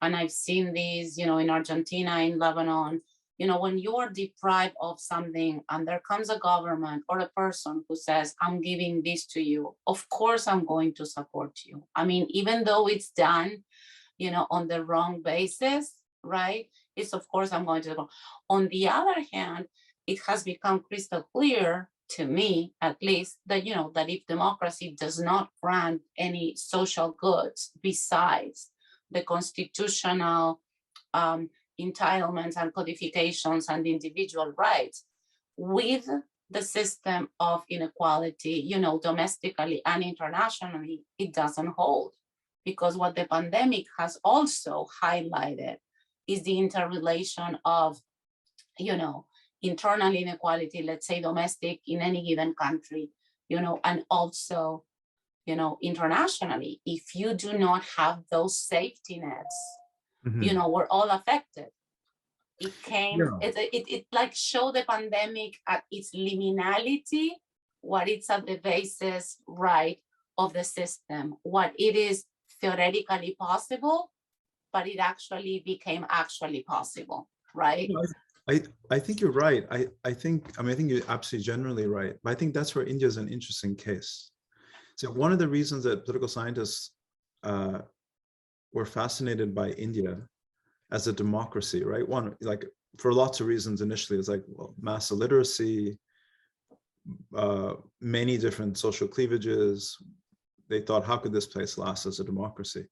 and I've seen these, you know, in Argentina, in Lebanon, you know, when you are deprived of something and there comes a government or a person who says, I'm giving this to you, of course I'm going to support you. I mean, even though it's done, you know, on the wrong basis, right? It's, of course, I'm going to go. On the other hand, it has become crystal clear to me, at least, that, you know, that if democracy does not grant any social goods besides the constitutional entitlements and codifications and individual rights, with the system of inequality, you know, domestically and internationally, it doesn't hold. Because what the pandemic has also highlighted is the interrelation of, you know, internal inequality, let's say domestic in any given country, you know, and also, you know, internationally. If you do not have those safety nets, you know, we're all affected. It came, it like showed the pandemic at its liminality, what it's at the basis, right, of the system, what it is theoretically possible, but it actually became possible, right? I think you're right. I think you're absolutely generally right. But I think that's where India is an interesting case. So one of the reasons that political scientists were fascinated by India as a democracy, right? One, like, for lots of reasons initially, it's like, well, mass illiteracy, many different social cleavages. They thought, how could this place last as a democracy?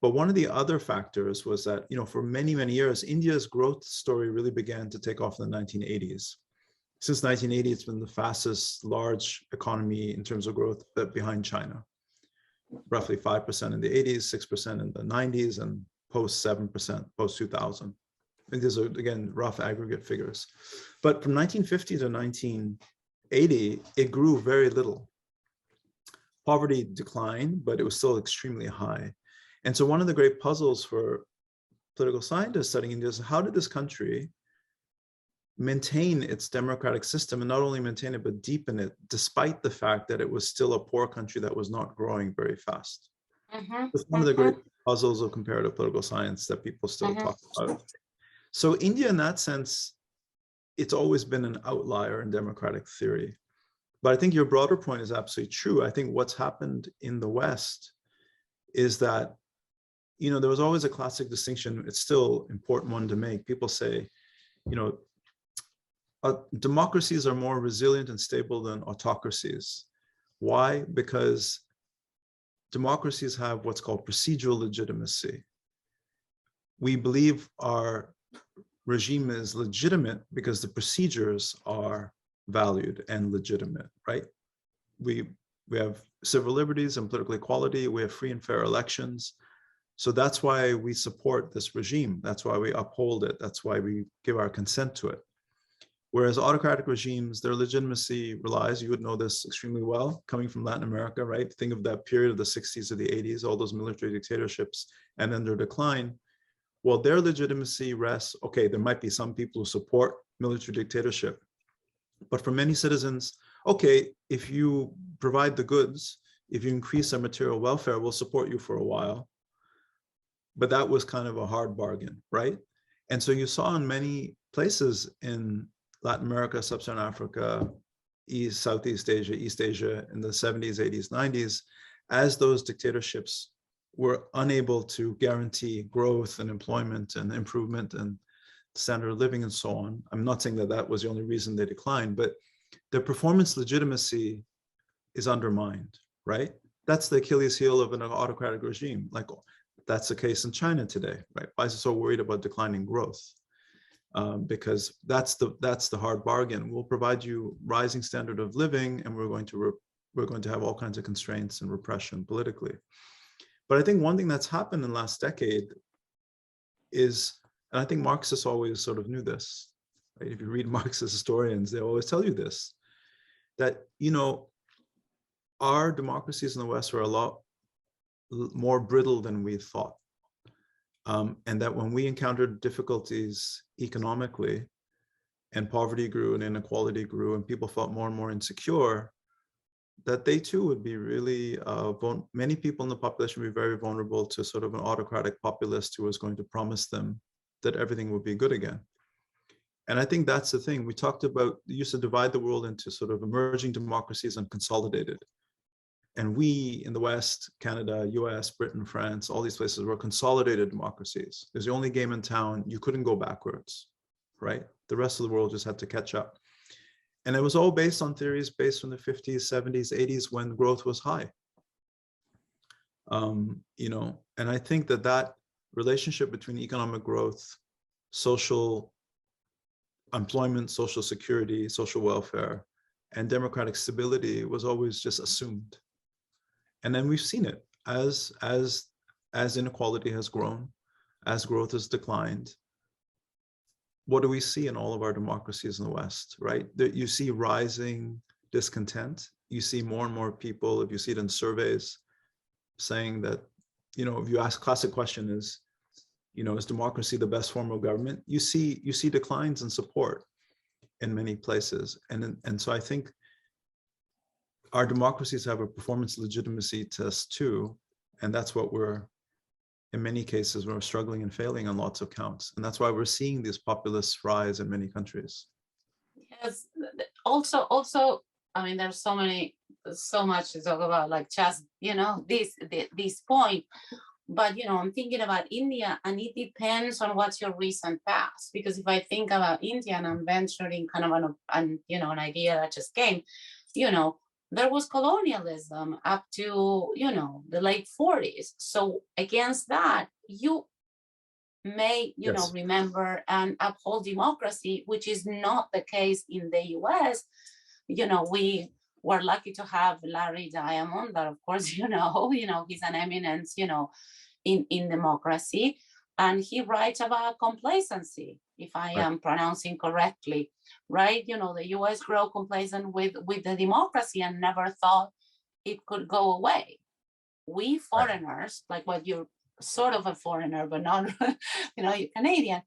But one of the other factors was that, you know, for many, many years, India's growth story really began to take off in the 1980s. Since 1980, it's been the fastest large economy in terms of growth behind China. Roughly 5% in the 80s, 6% in the 90s, and post 7%, post 2000. And these are, again, rough aggregate figures. But from 1950 to 1980, it grew very little. Poverty declined, but it was still extremely high. And so one of the great puzzles for political scientists studying India is, how did this country maintain its democratic system, and not only maintain it, but deepen it, despite the fact that it was still a poor country that was not growing very fast? It's one of the great puzzles of comparative political science that people still talk about. So India, in that sense, it's always been an outlier in democratic theory. But I think your broader point is absolutely true. I think what's happened in the West is that, you know, there was always a classic distinction. It's still an important one to make. People say, you know, democracies are more resilient and stable than autocracies. Why? Because democracies have what's called procedural legitimacy. We believe our regime is legitimate because the procedures are valued and legitimate, right? We have civil liberties and political equality. We have free and fair elections. So that's why we support this regime. That's why we uphold it. That's why we give our consent to it. Whereas autocratic regimes, their legitimacy relies, you would know this extremely well, coming from Latin America, right? Think of that period of the 60s to the 80s, all those military dictatorships, and then their decline. Well, their legitimacy rests, okay, there might be some people who support military dictatorship, but for many citizens, okay, if you provide the goods, if you increase their material welfare, we'll support you for a while. But that was kind of a hard bargain, right? And so you saw in many places in Latin America, Sub-Saharan Africa, Southeast Asia, East Asia in the 70s, 80s, 90s, as those dictatorships were unable to guarantee growth and employment and improvement and standard of living and so on. I'm not saying that that was the only reason they declined, but their performance legitimacy is undermined, right? That's the Achilles heel of an autocratic regime. Like, that's the case in China today, right? Why is it so worried about declining growth? Because that's the hard bargain. We'll provide you rising standard of living, and we're going to have all kinds of constraints and repression politically. But I think one thing that's happened in the last decade is, and I think Marxists always sort of knew this, right? If you read Marxist historians, they always tell you this, that, you know, our democracies in the West are a lot more brittle than we thought. And that when we encountered difficulties economically, and poverty grew and inequality grew and people felt more and more insecure, that they too would be really, many people in the population would be very vulnerable to sort of an autocratic populist who was going to promise them that everything would be good again. And I think that's the thing. We talked about, we used to divide the world into sort of emerging democracies and consolidated. And we in the West, Canada, US, Britain, France, all these places were consolidated democracies. It was the only game in town. You couldn't go backwards, right? The rest of the world just had to catch up. And it was all based on theories based from the 50s, 70s, 80s, when growth was high. You know, and I think that that relationship between economic growth, social employment, social security, social welfare, and democratic stability was always just assumed. And then we've seen it as inequality has grown, as growth has declined. What do we see in all of our democracies in the West, right? That you see rising discontent. You see more and more people, if you see it in surveys, saying that, you know, if you ask, classic question is, you know, is democracy the best form of government? You see declines in support in many places. And so I think our democracies have a performance legitimacy test too. And that's what we're, in many cases, we're struggling and failing on lots of counts. And that's why we're seeing these populists rise in many countries. Yes, also, I mean, there's so much to talk about, like just, you know, this point. But, you know, I'm thinking about India, and it depends on what's your recent past. Because if I think about India, and I'm venturing kind of an idea that just came, you know, there was colonialism up to, you know, the late 40s. So against that, you may, you know, remember and uphold democracy, which is not the case in the US. You know, we were lucky to have Larry Diamond, that of course, you know, he's an eminence, you know, in democracy. And he writes about complacency, if I am pronouncing correctly, right? You know, the US grew complacent with the democracy and never thought it could go away. We foreigners, like what you're sort of a foreigner, but not, you know, you're Canadian,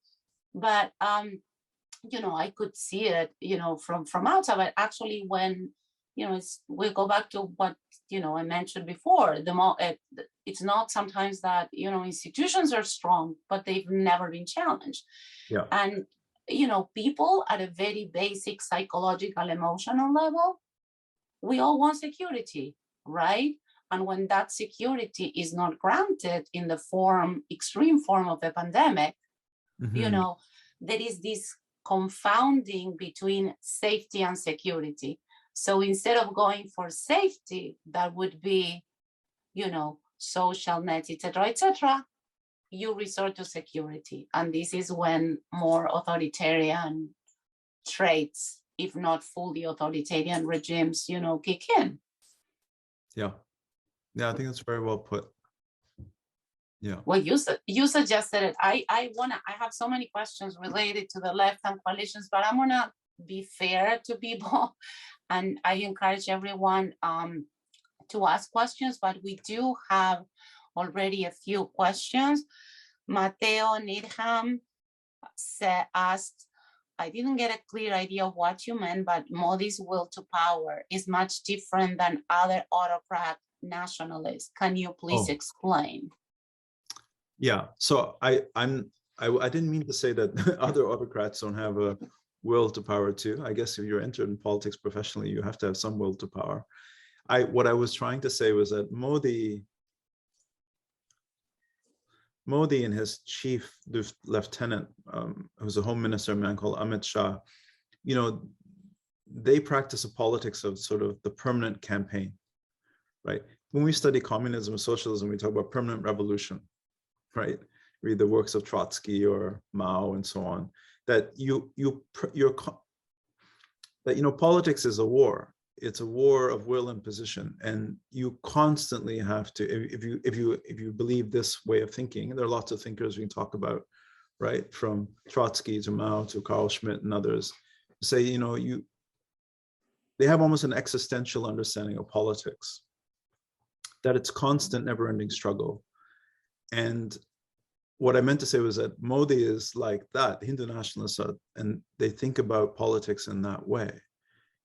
but, you know, I could see it, you know, from outside, but actually when, you know, we go back to what, you know, I mentioned before, it's not sometimes that, you know, institutions are strong, but they've never been challenged. Yeah. And, you know, people at a very basic psychological, emotional level, we all want security, right? And when that security is not granted in the extreme form of a pandemic, you know, there is this confounding between safety and security. So instead of going for safety, that would be, you know, social net, etc., you resort to security. And this is when more authoritarian traits, if not fully authoritarian regimes, you know, kick in. Yeah. Yeah, I think that's very well put. Yeah. Well, you suggested it. I have so many questions related to the left-hand coalitions, but I'm gonna be fair to people, and I encourage everyone to ask questions. But we do have already a few questions. Mateo Needham asked, I didn't get a clear idea of what you meant, but Modi's will to power is much different than other autocrat nationalists. Can you please explain? Yeah, so I didn't mean to say that other autocrats don't have a will to power too. I guess if you're entered in politics professionally, you have to have some will to power. What I was trying to say was that Modi and his chief lieutenant, who's a home minister, a man called Amit Shah, you know, they practice a politics of sort of the permanent campaign, right? When we study communism and socialism, we talk about permanent revolution, right? Read the works of Trotsky or Mao and so on. That politics is a war. It's a war of will and position, and you constantly have to. If you believe this way of thinking, and there are lots of thinkers we can talk about, right? From Trotsky to Mao to Carl Schmitt and others, say, you know, they have almost an existential understanding of politics, that it's constant, never-ending struggle. And what I meant to say was that Modi is like that. Hindu nationalists are, and they think about politics in that way.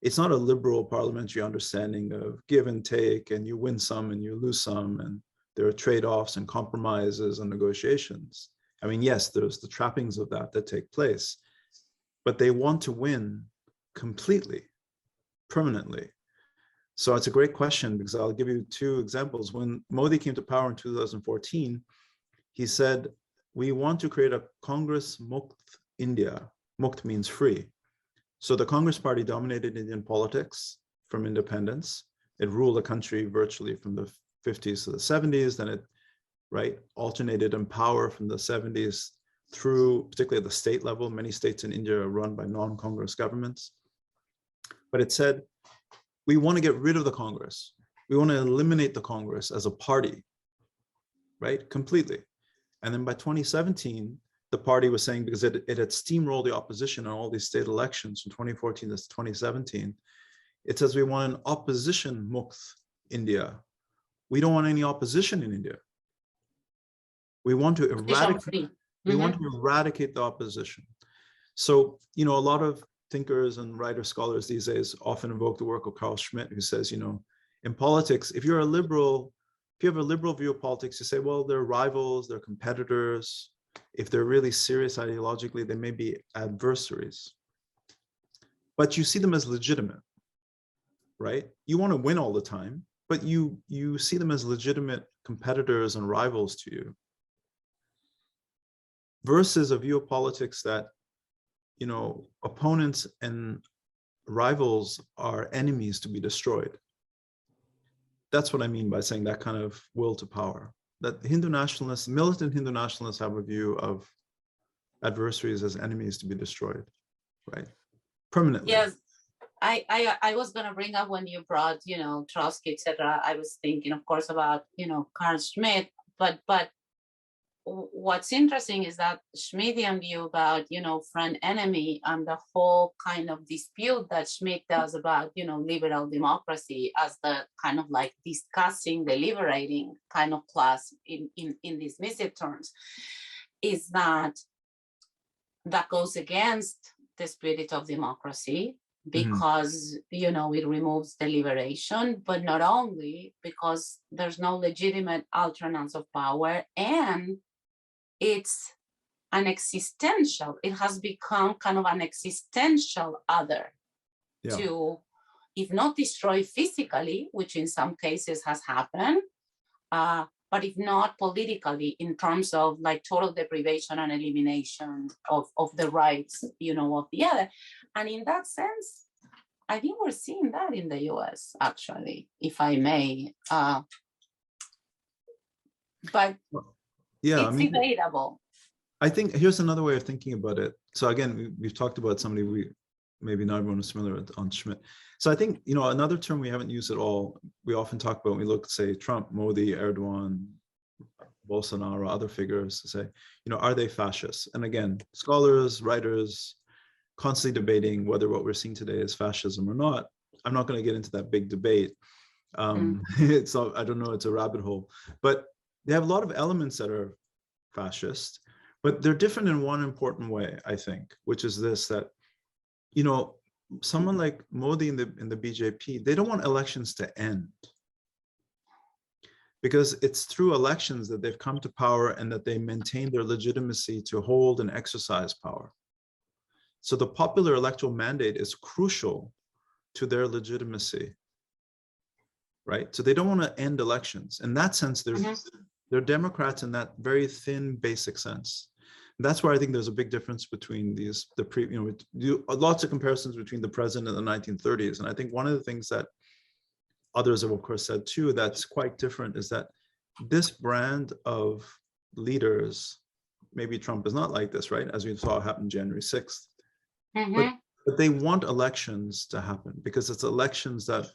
It's not a liberal parliamentary understanding of give and take, and you win some and you lose some, and there are trade-offs and compromises and negotiations. I mean, yes, there's the trappings of that take place, but they want to win completely, permanently. So it's a great question, because I'll give you two examples. When Modi came to power in 2014, he said, we want to create a Congress Mukt India. Mukt means free. So the Congress Party dominated Indian politics from independence. It ruled the country virtually from the 50s to the 70s. Then it, alternated in power from the 70s through, particularly at the state level. Many states in India are run by non-Congress governments. But it said, we want to get rid of the Congress. We want to eliminate the Congress as a party, right? Completely. And then by 2017, the party was saying, because it had steamrolled the opposition in all these state elections from 2014 to 2017, it says we want an opposition Mukt India. We don't want any opposition in India. We want to eradicate, the opposition. So, you know, a lot of thinkers and writers, scholars these days often invoke the work of Carl Schmitt, who says, you know, in politics, if you're a liberal, if you have a liberal view of politics, you say, well, they're rivals, they're competitors. If they're really serious ideologically, they may be adversaries. But you see them as legitimate, right? You want to win all the time, but you see them as legitimate competitors and rivals to you. Versus a view of politics that, you know, opponents and rivals are enemies to be destroyed. That's what I mean by saying that kind of will to power. That Hindu nationalists, militant Hindu nationalists, have a view of adversaries as enemies to be destroyed, right? Permanently. Yes, I was going to bring up, when you brought, you know, Trotsky, etc. I was thinking, of course, about, you know, Carl Schmitt, but what's interesting is that Schmittian view about, friend enemy and the whole kind of dispute that Schmitt does about, liberal democracy as the kind of like discussing, deliberating kind of class in dismissive terms, is that goes against the spirit of democracy, because it removes deliberation, but not only because there's no legitimate alternance of power, and it's it has become kind of an existential other to, if not destroy physically, which in some cases has happened, but if not politically, in terms of like total deprivation and elimination of the rights, of the other. And in that sense, I think we're seeing that in the US, actually, if I may. But it's debatable. I think here's another way of thinking about it. So again, we've talked about somebody maybe not everyone is familiar with, on Schmitt. So I think, another term we haven't used at all, we often talk about when we look, say, Trump, Modi, Erdogan, Bolsonaro, other figures, to say, are they fascists? And again, scholars, writers, constantly debating whether what we're seeing today is fascism or not. I'm not going to get into that big debate. I don't know, it's a rabbit hole. But they have a lot of elements that are fascist, but they're different in one important way, I think, which is this, that, someone like Modi in the BJP, they don't want elections to end, because it's through elections that they've come to power and that they maintain their legitimacy to hold and exercise power. So the popular electoral mandate is crucial to their legitimacy, right? So they don't want to end elections. In that sense, they're Democrats in that very thin, basic sense. And that's where I think there's a big difference between we do lots of comparisons between the present and the 1930s. And I think one of the things that others have, of course, said too, that's quite different, is that this brand of leaders, maybe Trump is not like this, right? As we saw happen January 6th. But they want elections to happen, because it's elections that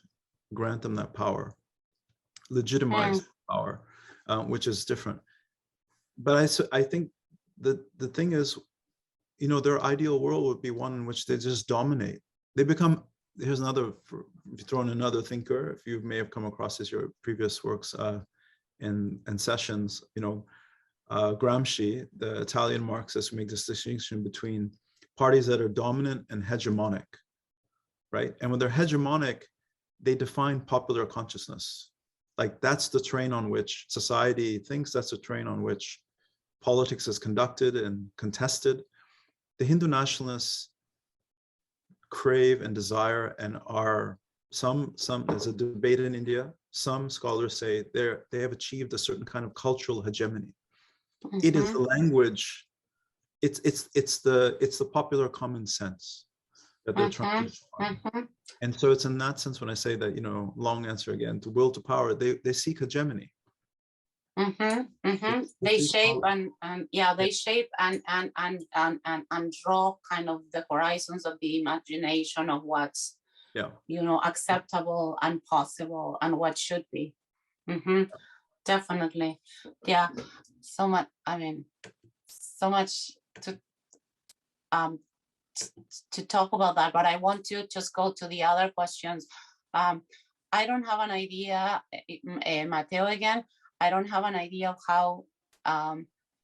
grant them that power, legitimize power, which is different. But I think the thing is, their ideal world would be one in which they just dominate. They become, here's another, if you throw in another thinker, if you may have come across this, your previous works in sessions, Gramsci, the Italian Marxist, who makes this distinction between parties that are dominant and hegemonic, right? And when they're hegemonic, they define popular consciousness. Like that's the train on which society thinks, that's the train on which politics is conducted and contested. The Hindu nationalists crave and desire and are some there's a debate in India, some scholars say they have achieved a certain kind of cultural hegemony. It is the language, it's the popular common sense that they're trying to define. And so it's in that sense when I say that, long answer again, to will to power, they seek hegemony. They shape they shape and draw kind of the horizons of the imagination of what's acceptable and possible and what should be. Definitely. Yeah. So much to talk about that, but I want to just go to the other questions. I don't have an idea, Mateo again, I don't have an idea of how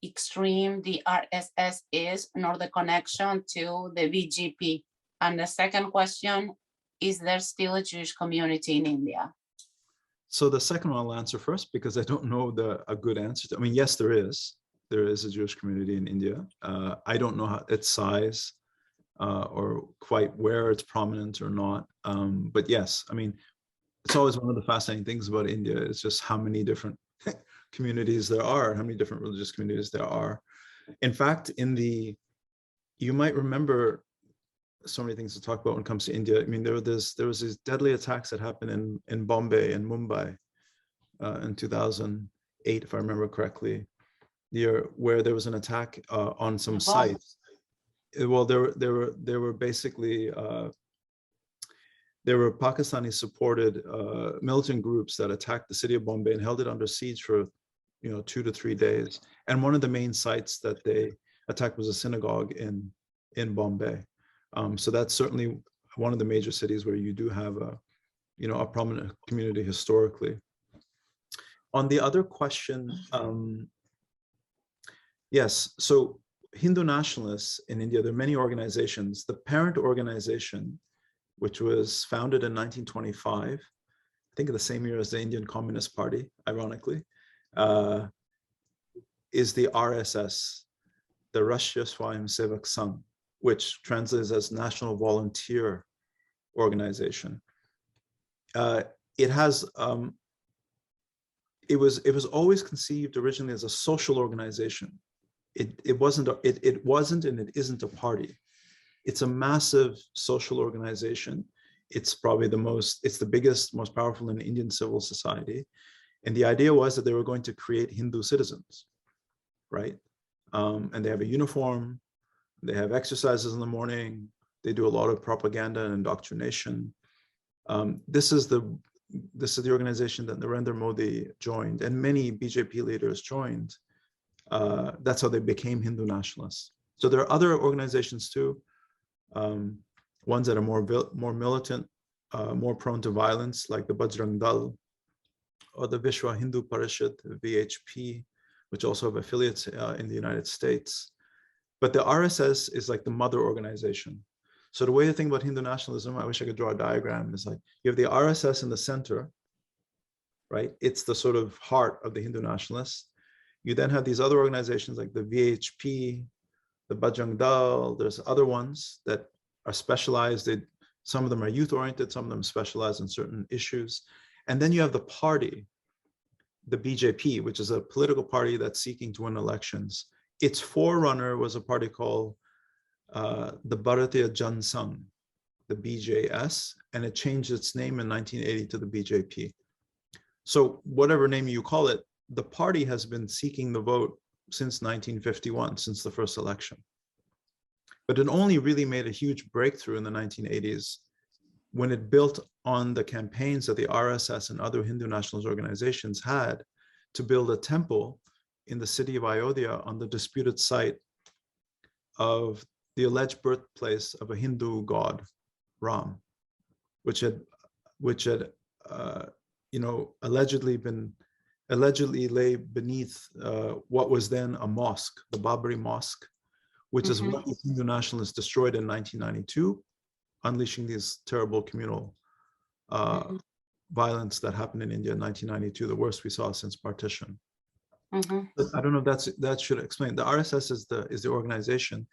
extreme the RSS is, nor the connection to the BJP. And the second question, is there still a Jewish community in India? So the second one I'll answer first, because I don't know a good answer. I mean, yes, there is a Jewish community in India. I don't know its size or quite where it's prominent or not. But yes, I mean, it's always one of the fascinating things about India is just how many different communities there are, how many different religious communities there are. In fact, you might remember so many things to talk about when it comes to India. I mean, there was these deadly attacks that happened in Bombay and Mumbai in 2008, if I remember correctly, where there was an attack on some sites. Well, there were basically there were Pakistani supported militant groups that attacked the city of Bombay and held it under siege for 2 to 3 days. And one of the main sites that they attacked was a synagogue in Bombay. So that's certainly one of the major cities where you do have a prominent community historically. On the other question, yes, so Hindu nationalists in India, there are many organizations. The parent organization, which was founded in 1925, I think the same year as the Indian Communist Party, ironically, is the RSS, the Rashtriya Swayamsevak Sangh, which translates as National Volunteer Organization. It has, it was always conceived originally as a social organization. It wasn't and it isn't a party. It's a massive social organization. It's probably it's the biggest, most powerful in Indian civil society. And the idea was that they were going to create Hindu citizens, right? And they have a uniform, they have exercises in the morning, they do a lot of propaganda and indoctrination. This is the organization that Narendra Modi joined, and many BJP leaders joined. That's how they became Hindu nationalists. So there are other organizations too, ones that are more militant, more prone to violence, like the Bajrang Dal or the Vishwa Hindu Parishad, VHP, which also have affiliates in the United States. But the RSS is like the mother organization. So the way to think about Hindu nationalism, I wish I could draw a diagram, is like you have the RSS in the center, right? It's the sort of heart of the Hindu nationalists. You then have these other organizations like the VHP, the Bajrang Dal. There's other ones that are specialized. Some of them are youth-oriented, some of them specialize in certain issues. And then you have the party, the BJP, which is a political party that's seeking to win elections. Its forerunner was a party called the Bharatiya Jan Sangh, the BJS, and it changed its name in 1980 to the BJP. So whatever name you call it, the party has been seeking the vote since 1951, since the first election. But it only really made a huge breakthrough in the 1980s when it built on the campaigns that the RSS and other Hindu nationalist organizations had to build a temple in the city of Ayodhya on the disputed site of the alleged birthplace of a Hindu god, Ram, which had allegedly lay beneath what was then a mosque, the Babri Mosque, which is what the Hindu nationalists destroyed in 1992, unleashing these terrible communal violence that happened in India in 1992, the worst we saw since partition. I don't know if that should explain. The RSS is the organization.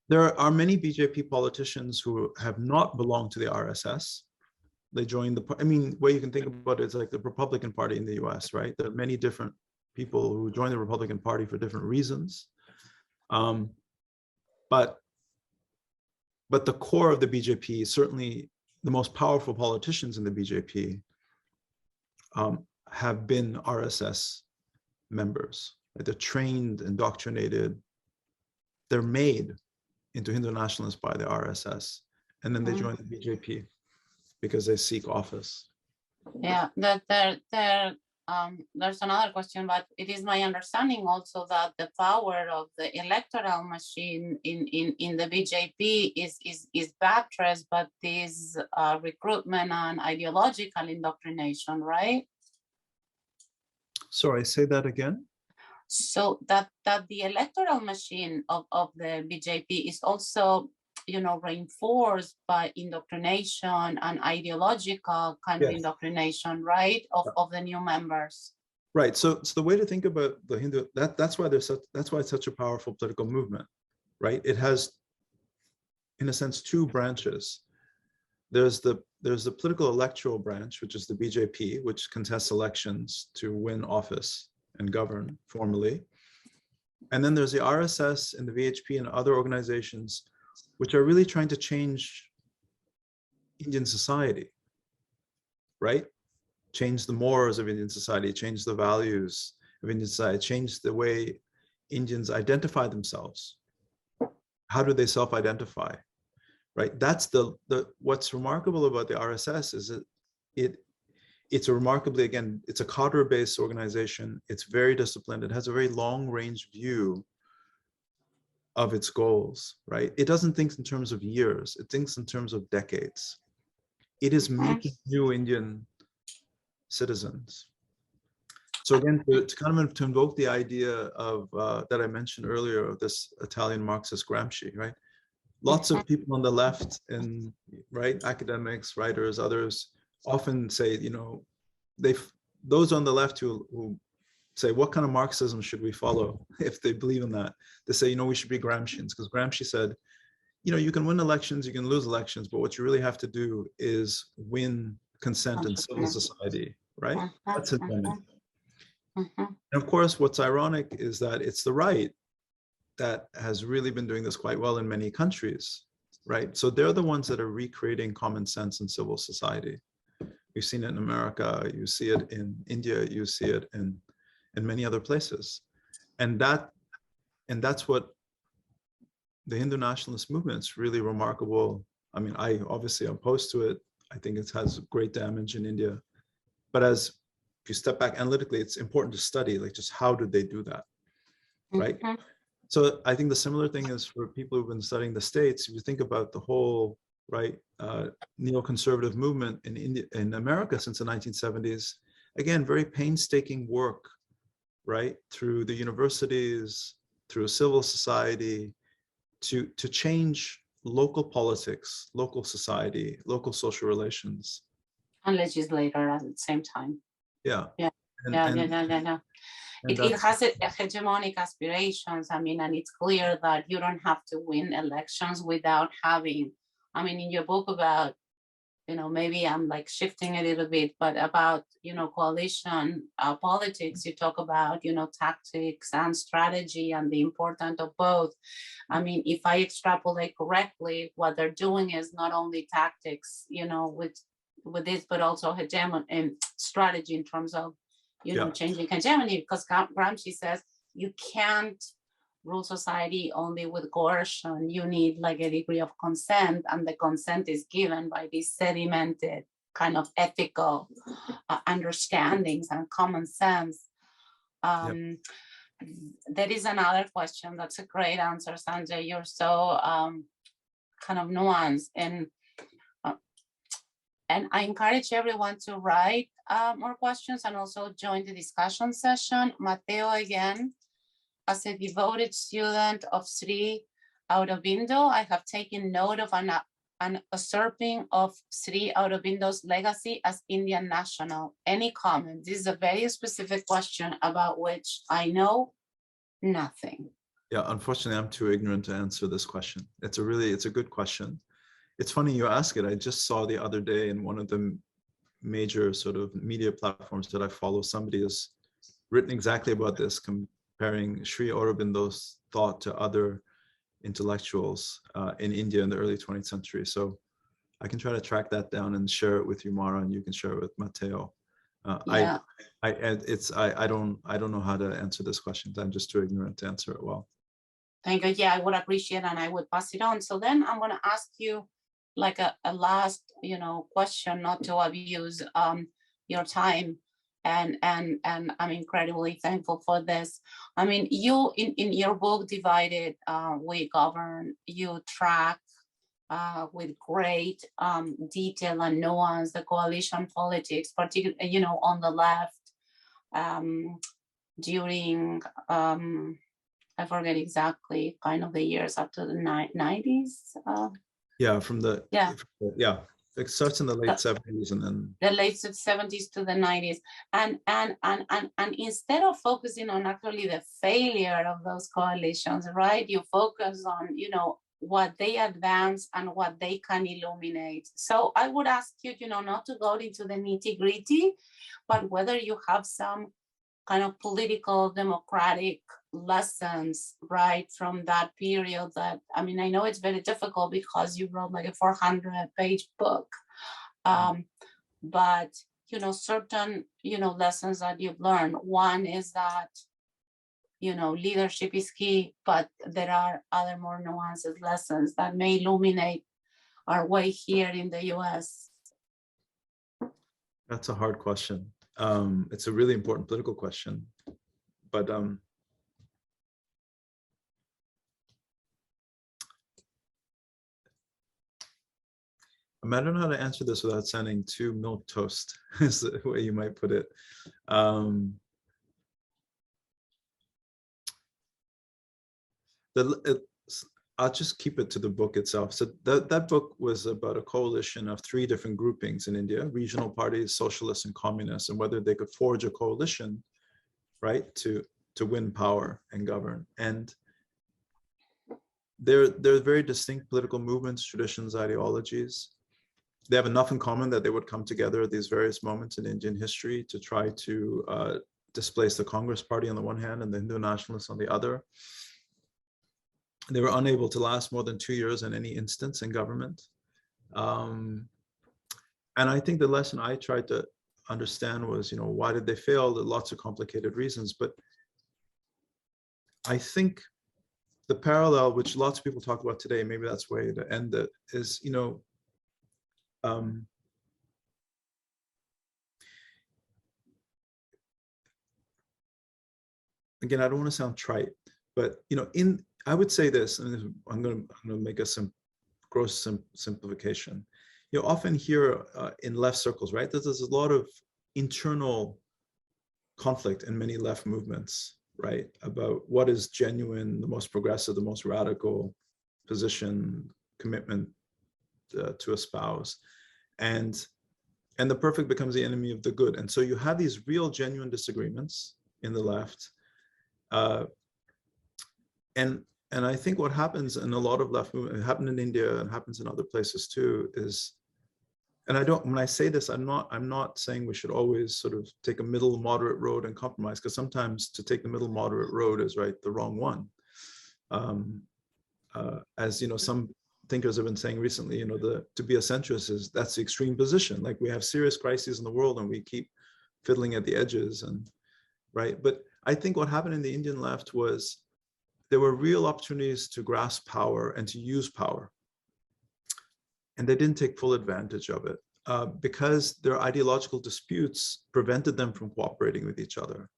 There are many BJP politicians who have not belonged to the RSS. They joined way you can think about it is like the Republican Party in the US, right? There are many different people who join the Republican Party for different reasons. But the core of the BJP, certainly the most powerful politicians in the BJP, have been RSS members. Right? They're trained, indoctrinated. They're made into Hindu nationalists by the RSS, and then they join the BJP because they seek office. Yeah, there's another question, but it is my understanding also that the power of the electoral machine in the BJP is buttressed by this recruitment and ideological indoctrination, right? Sorry, say that again. So that the electoral machine of the BJP is also, reinforced by indoctrination and ideological kind of indoctrination, right, of the new members. Right. So the way to think about the Hindu, that's why it's such a powerful political movement, right? It has, in a sense, two branches. There's the political electoral branch, which is the BJP, which contests elections to win office and govern formally. And then there's the RSS and the VHP and other organizations which are really trying to change Indian society, right? Change the mores of Indian society, change the values of Indian society, change the way Indians identify themselves. How do they self-identify, right? That's what's remarkable about the RSS is that it's a remarkably, again, it's a cadre-based organization. It's very disciplined. It has a very long-range view of its goals, right? It doesn't think in terms of years. It thinks in terms of decades. It is making new Indian citizens. So again, to kind of to invoke the idea of that I mentioned earlier of this Italian Marxist Gramsci, right? Lots of people on the left and right, academics, writers, others often say, you know, those on the left who say, what kind of Marxism should we follow if they believe in that? They say, you know, we should be Gramscians, because Gramsci said, you know, you can win elections, you can lose elections, but what you really have to do is win consent in civil society, right? That's his moment. And of course, what's ironic is that it's the right that has really been doing this quite well in many countries, right? So they're the ones that are recreating common sense in civil society. We've seen it in America, you see it in India, you see it in many other places. And that's what the Hindu nationalist movement is really remarkable. I mean, I obviously am opposed to it. I think it has great damage in India. But if you step back analytically, it's important to study, like, just how did they do that, right? So I think the similar thing is for people who've been studying the States. If you think about the whole, right, neoconservative movement in India, in America since the 1970s, again, very painstaking work, right, through the universities, through civil society, to change local politics, local society, local social relations. And legislator at the same time. Yeah. Yeah. It has hegemonic aspirations. I mean, and it's clear that you don't have to win elections without having, I mean, in your book about, you know, maybe I'm like shifting a little bit, but about, you know, coalition politics, you talk about, you know, tactics and strategy and the importance of both. I mean, if I extrapolate correctly, what they're doing is not only tactics, you know, with this, but also hegemony and strategy in terms of, you know, changing hegemony, because Gramsci says you can't rule society only with coercion. You need like a degree of consent, and the consent is given by these sedimented kind of ethical understandings and common sense. There is another question. That's a great answer, Sanjay. You're so kind of nuanced, and I encourage everyone to write more questions and also join the discussion session. Mateo, again, as a devoted student of Sri Aurobindo, I have taken note of an usurping of Sri Aurobindo's legacy as Indian national. Any comment? This is a very specific question about which I know nothing. Yeah, unfortunately, I'm too ignorant to answer this question. It's a good question. It's funny you ask it. I just saw the other day in one of the major sort of media platforms that I follow, somebody has written exactly about this, comparing Sri Aurobindo's thought to other intellectuals in India in the early 20th century. So I can try to track that down and share it with you, Mara, and you can share it with Mateo. I don't know how to answer this question. I'm just too ignorant to answer it well. Thank you. Yeah, I would appreciate, and I would pass it on. So then I'm going to ask you like a last, you know, question, not to abuse your time, and I'm incredibly thankful for this. I mean, you in your book Divided We Govern, you track with great detail and nuance the coalition politics, particularly, you know, on the left during I forget exactly kind of the years up to the 90s. It starts in the late 70s and then the late 70s to the 90s, and instead of focusing on actually the failure of those coalitions, right, you focus on, you know, what they advance and what they can illuminate. So I would ask you, you know, not to go into the nitty-gritty, but whether you have some kind of political democratic lessons, right, from that period. That, I mean, I know it's very difficult because you wrote like a 400-page book, but, you know, certain, you know, lessons that you've learned. One is that, you know, leadership is key, but there are other more nuanced lessons that may illuminate our way here in the US. That's a hard question. It's a really important political question, but I don't know how to answer this without sounding too milquetoast, is the way you might put it. I'll just keep it to the book itself. So that book was about a coalition of 3 different groupings in India: regional parties, socialists, and communists, and whether they could forge a coalition, right, to win power and govern. And they're very distinct political movements, traditions, ideologies. They have enough in common that they would come together at these various moments in Indian history to try to displace the Congress Party on the one hand and the Hindu nationalists on the other. They were unable to last more than 2 years in any instance in government. And I think the lesson I tried to understand was, why did they fail? There are lots of complicated reasons, but I think the parallel, which lots of people talk about today, maybe that's the way to end it, is, again, I don't want to sound trite, but I would say this, and I'm going to make a gross simplification. You often hear in left circles, right, that there's a lot of internal conflict in many left movements, right, about what is genuine, the most progressive, the most radical position, commitment to espouse, and the perfect becomes the enemy of the good. And so you have these real, genuine disagreements in the left, and I think what happens in a lot of left movement, it happened in India and happens in other places too, is, and when I say this, I'm not saying we should always sort of take a middle moderate road and compromise, because sometimes to take the middle moderate road is the wrong one. As some thinkers have been saying recently, to be a centrist that's the extreme position. Like, we have serious crises in the world and we keep fiddling at the edges, and right. But I think what happened in the Indian left was there were real opportunities to grasp power and to use power, and they didn't take full advantage of it because their ideological disputes prevented them from cooperating with each other.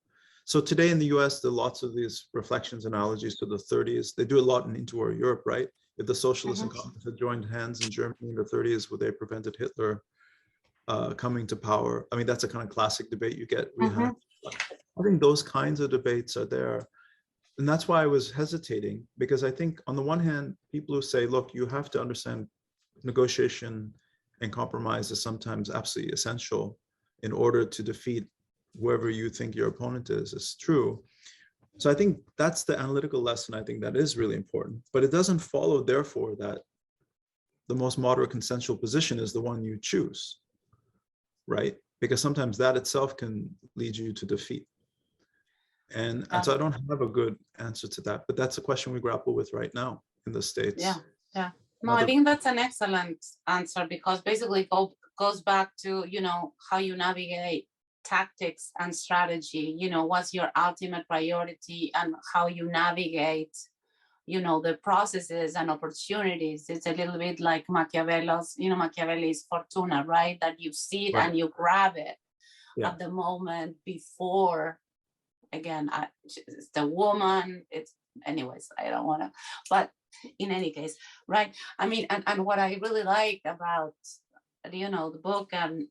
So today in the US, there are lots of these reflections, analogies to the 30s. They do a lot in interwar Europe, right? If the socialists and communists had joined hands in Germany in the 30s, would they prevented Hitler coming to power? I mean, that's a kind of classic debate you get. I think those kinds of debates are there. And that's why I was hesitating, because I think on the one hand, people who say, look, you have to understand negotiation and compromise is sometimes absolutely essential in order to defeat whoever you think your opponent is true. So I think that's the analytical lesson, I think, that is really important. But it doesn't follow, therefore, that the most moderate consensual position is the one you choose, right? Because sometimes that itself can lead you to defeat. And so I don't have a good answer to that, but that's a question we grapple with right now in the States. Yeah. No, I think that's an excellent answer, because basically it goes back to, how you navigate tactics and strategy, what's your ultimate priority and how you navigate, the processes and opportunities. It's a little bit like Machiavelli's Fortuna, right? That you see it and you grab it at the moment before. Again, it's the woman, anyways, I don't want to, but in any case, right? I mean, and what I really liked about, the book, and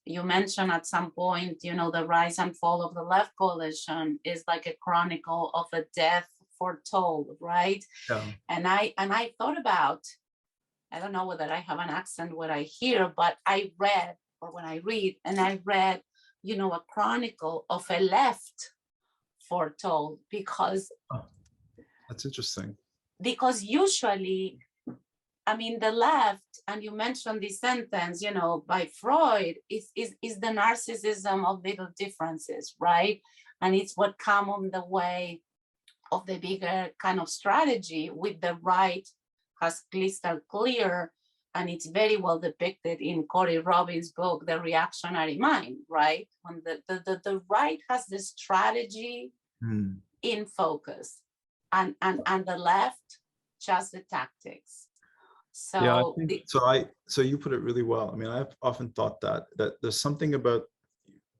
you mentioned at some point, the rise and fall of the left coalition is like a chronicle of a death foretold, right? Yeah. And I thought about, I don't know whether I have an accent what I hear, but I read, or when I read, and I read, a chronicle of a left foretold, because that's interesting. Because usually, I mean, the left, and you mentioned this sentence, by Freud, is the narcissism of little differences, right? And it's what comes on the way of the bigger kind of strategy, with the right has crystal clear, and it's very well depicted in Corey Robbins' book, The Reactionary Mind, right? When the right has the strategy in focus, and the left just the tactics. Yeah, I So think so you put it really well. I mean, I've often thought that there's something about,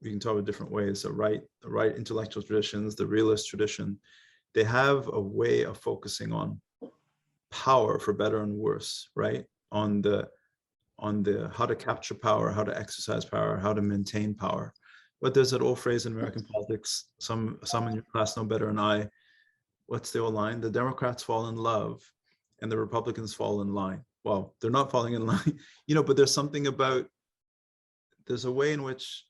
we can talk about different ways, the right intellectual traditions, the realist tradition, they have a way of focusing on power for better and worse, right? On the how to capture power, how to exercise power, how to maintain power. But there's that old phrase in American politics, some in your class know better than I. What's the old line? The Democrats fall in love and the Republicans fall in line. Well, they're not falling in line, but there's something about, there's a way in which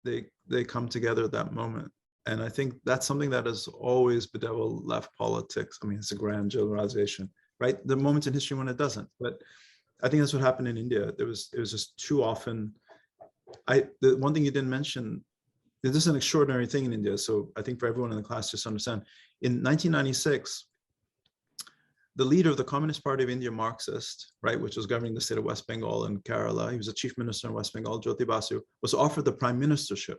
they come together at that moment. And I think that's something that has always bedeviled left politics. I mean, it's a grand generalization, right? The moments in history when it doesn't. But I think that's what happened in India. It was just too often. The one thing you didn't mention, this is an extraordinary thing in India. So I think for everyone in the class, just understand, in 1996, the leader of the Communist Party of India, Marxist, right, which was governing the state of West Bengal and Kerala, he was a chief minister in West Bengal, Jyoti Basu, was offered the prime ministership.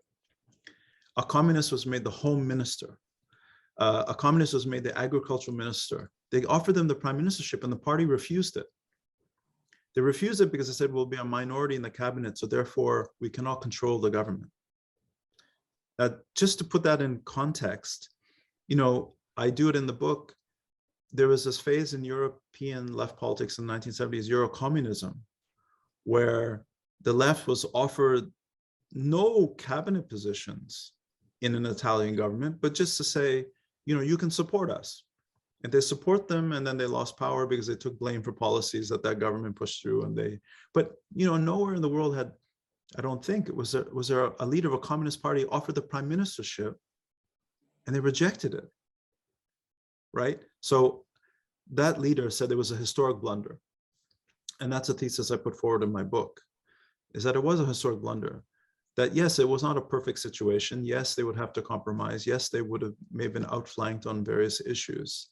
A communist was made the home minister. A communist was made the agricultural minister. They offered them the prime ministership and the party refused it. They refused it because they said, we'll be a minority in the cabinet, so therefore we cannot control the government. Just to put that in context, I do it in the book. There was this phase in European left politics in the 1970s, Eurocommunism, where the left was offered no cabinet positions in an Italian government, but just to say, you can support us. And they support them, and then they lost power because they took blame for policies that government pushed through. But nowhere in the world had, I don't think, was there a leader of a communist party offered the prime ministership, and they rejected it, right? So that leader said it was a historic blunder, and that's a thesis I put forward in my book, is that it was a historic blunder. That yes, it was not a perfect situation. Yes, they would have to compromise. Yes, they may have been outflanked on various issues.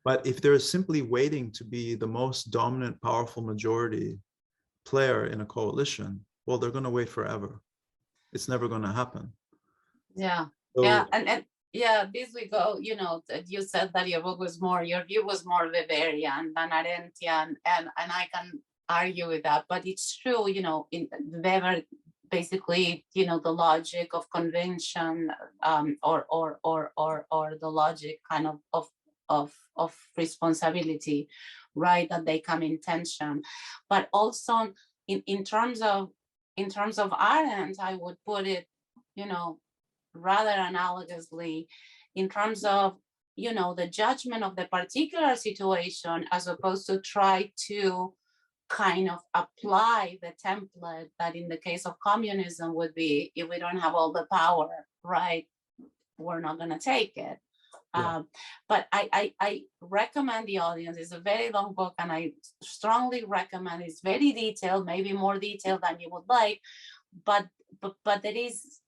But if they're simply waiting to be the most dominant, powerful majority player in a coalition, well, they're going to wait forever. It's never going to happen. Yeah. So, yeah. And yeah, this we go, you said that your view was more Weberian than Arendtian, and I can argue with that, but it's true, in Weber, basically, the logic of convention, or the logic kind of responsibility, right, that they come in tension. But also in terms of Arendt, I would put it, rather analogously, in terms of, the judgment of the particular situation, as opposed to try to kind of apply the template that in the case of communism would be, if we don't have all the power, right, we're not going to take it. Yeah. But I recommend the audience, it's a very long book, and I strongly recommend, it's very detailed, maybe more detailed than you would like, but there is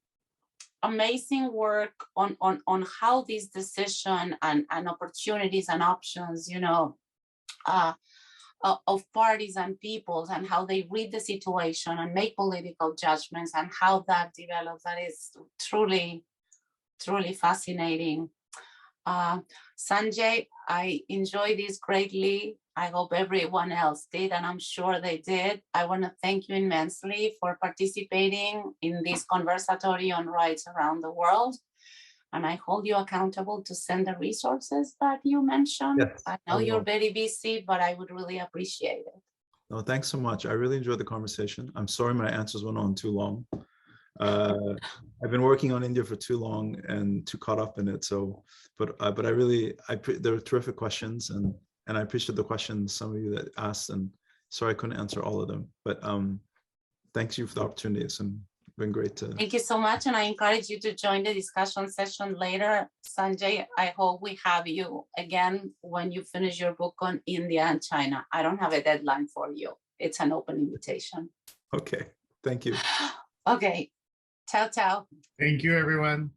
amazing work on how this decision and opportunities and options, of parties and peoples, and how they read the situation and make political judgments, and how that develops. That is truly, truly fascinating. Sanjay, I enjoyed this greatly. I hope everyone else did, and I'm sure they did. I want to thank you immensely for participating in this conversatory on rights around the world. And I hold you accountable to send the resources that you mentioned. Yes, I know you're very busy, but I would really appreciate it. No, thanks so much. I really enjoyed the conversation. I'm sorry my answers went on too long. I've been working on India for too long and too caught up in it. So, but there were terrific questions, and I appreciate the questions some of you that asked, and sorry I couldn't answer all of them. But thanks you for the opportunity. It's been great to. Thank you so much, and I encourage you to join the discussion session later. Sanjay, I hope we have you again when you finish your book on India and China. I don't have a deadline for you. It's an open invitation. Okay, thank you. Okay, ciao, ciao. Thank you, everyone.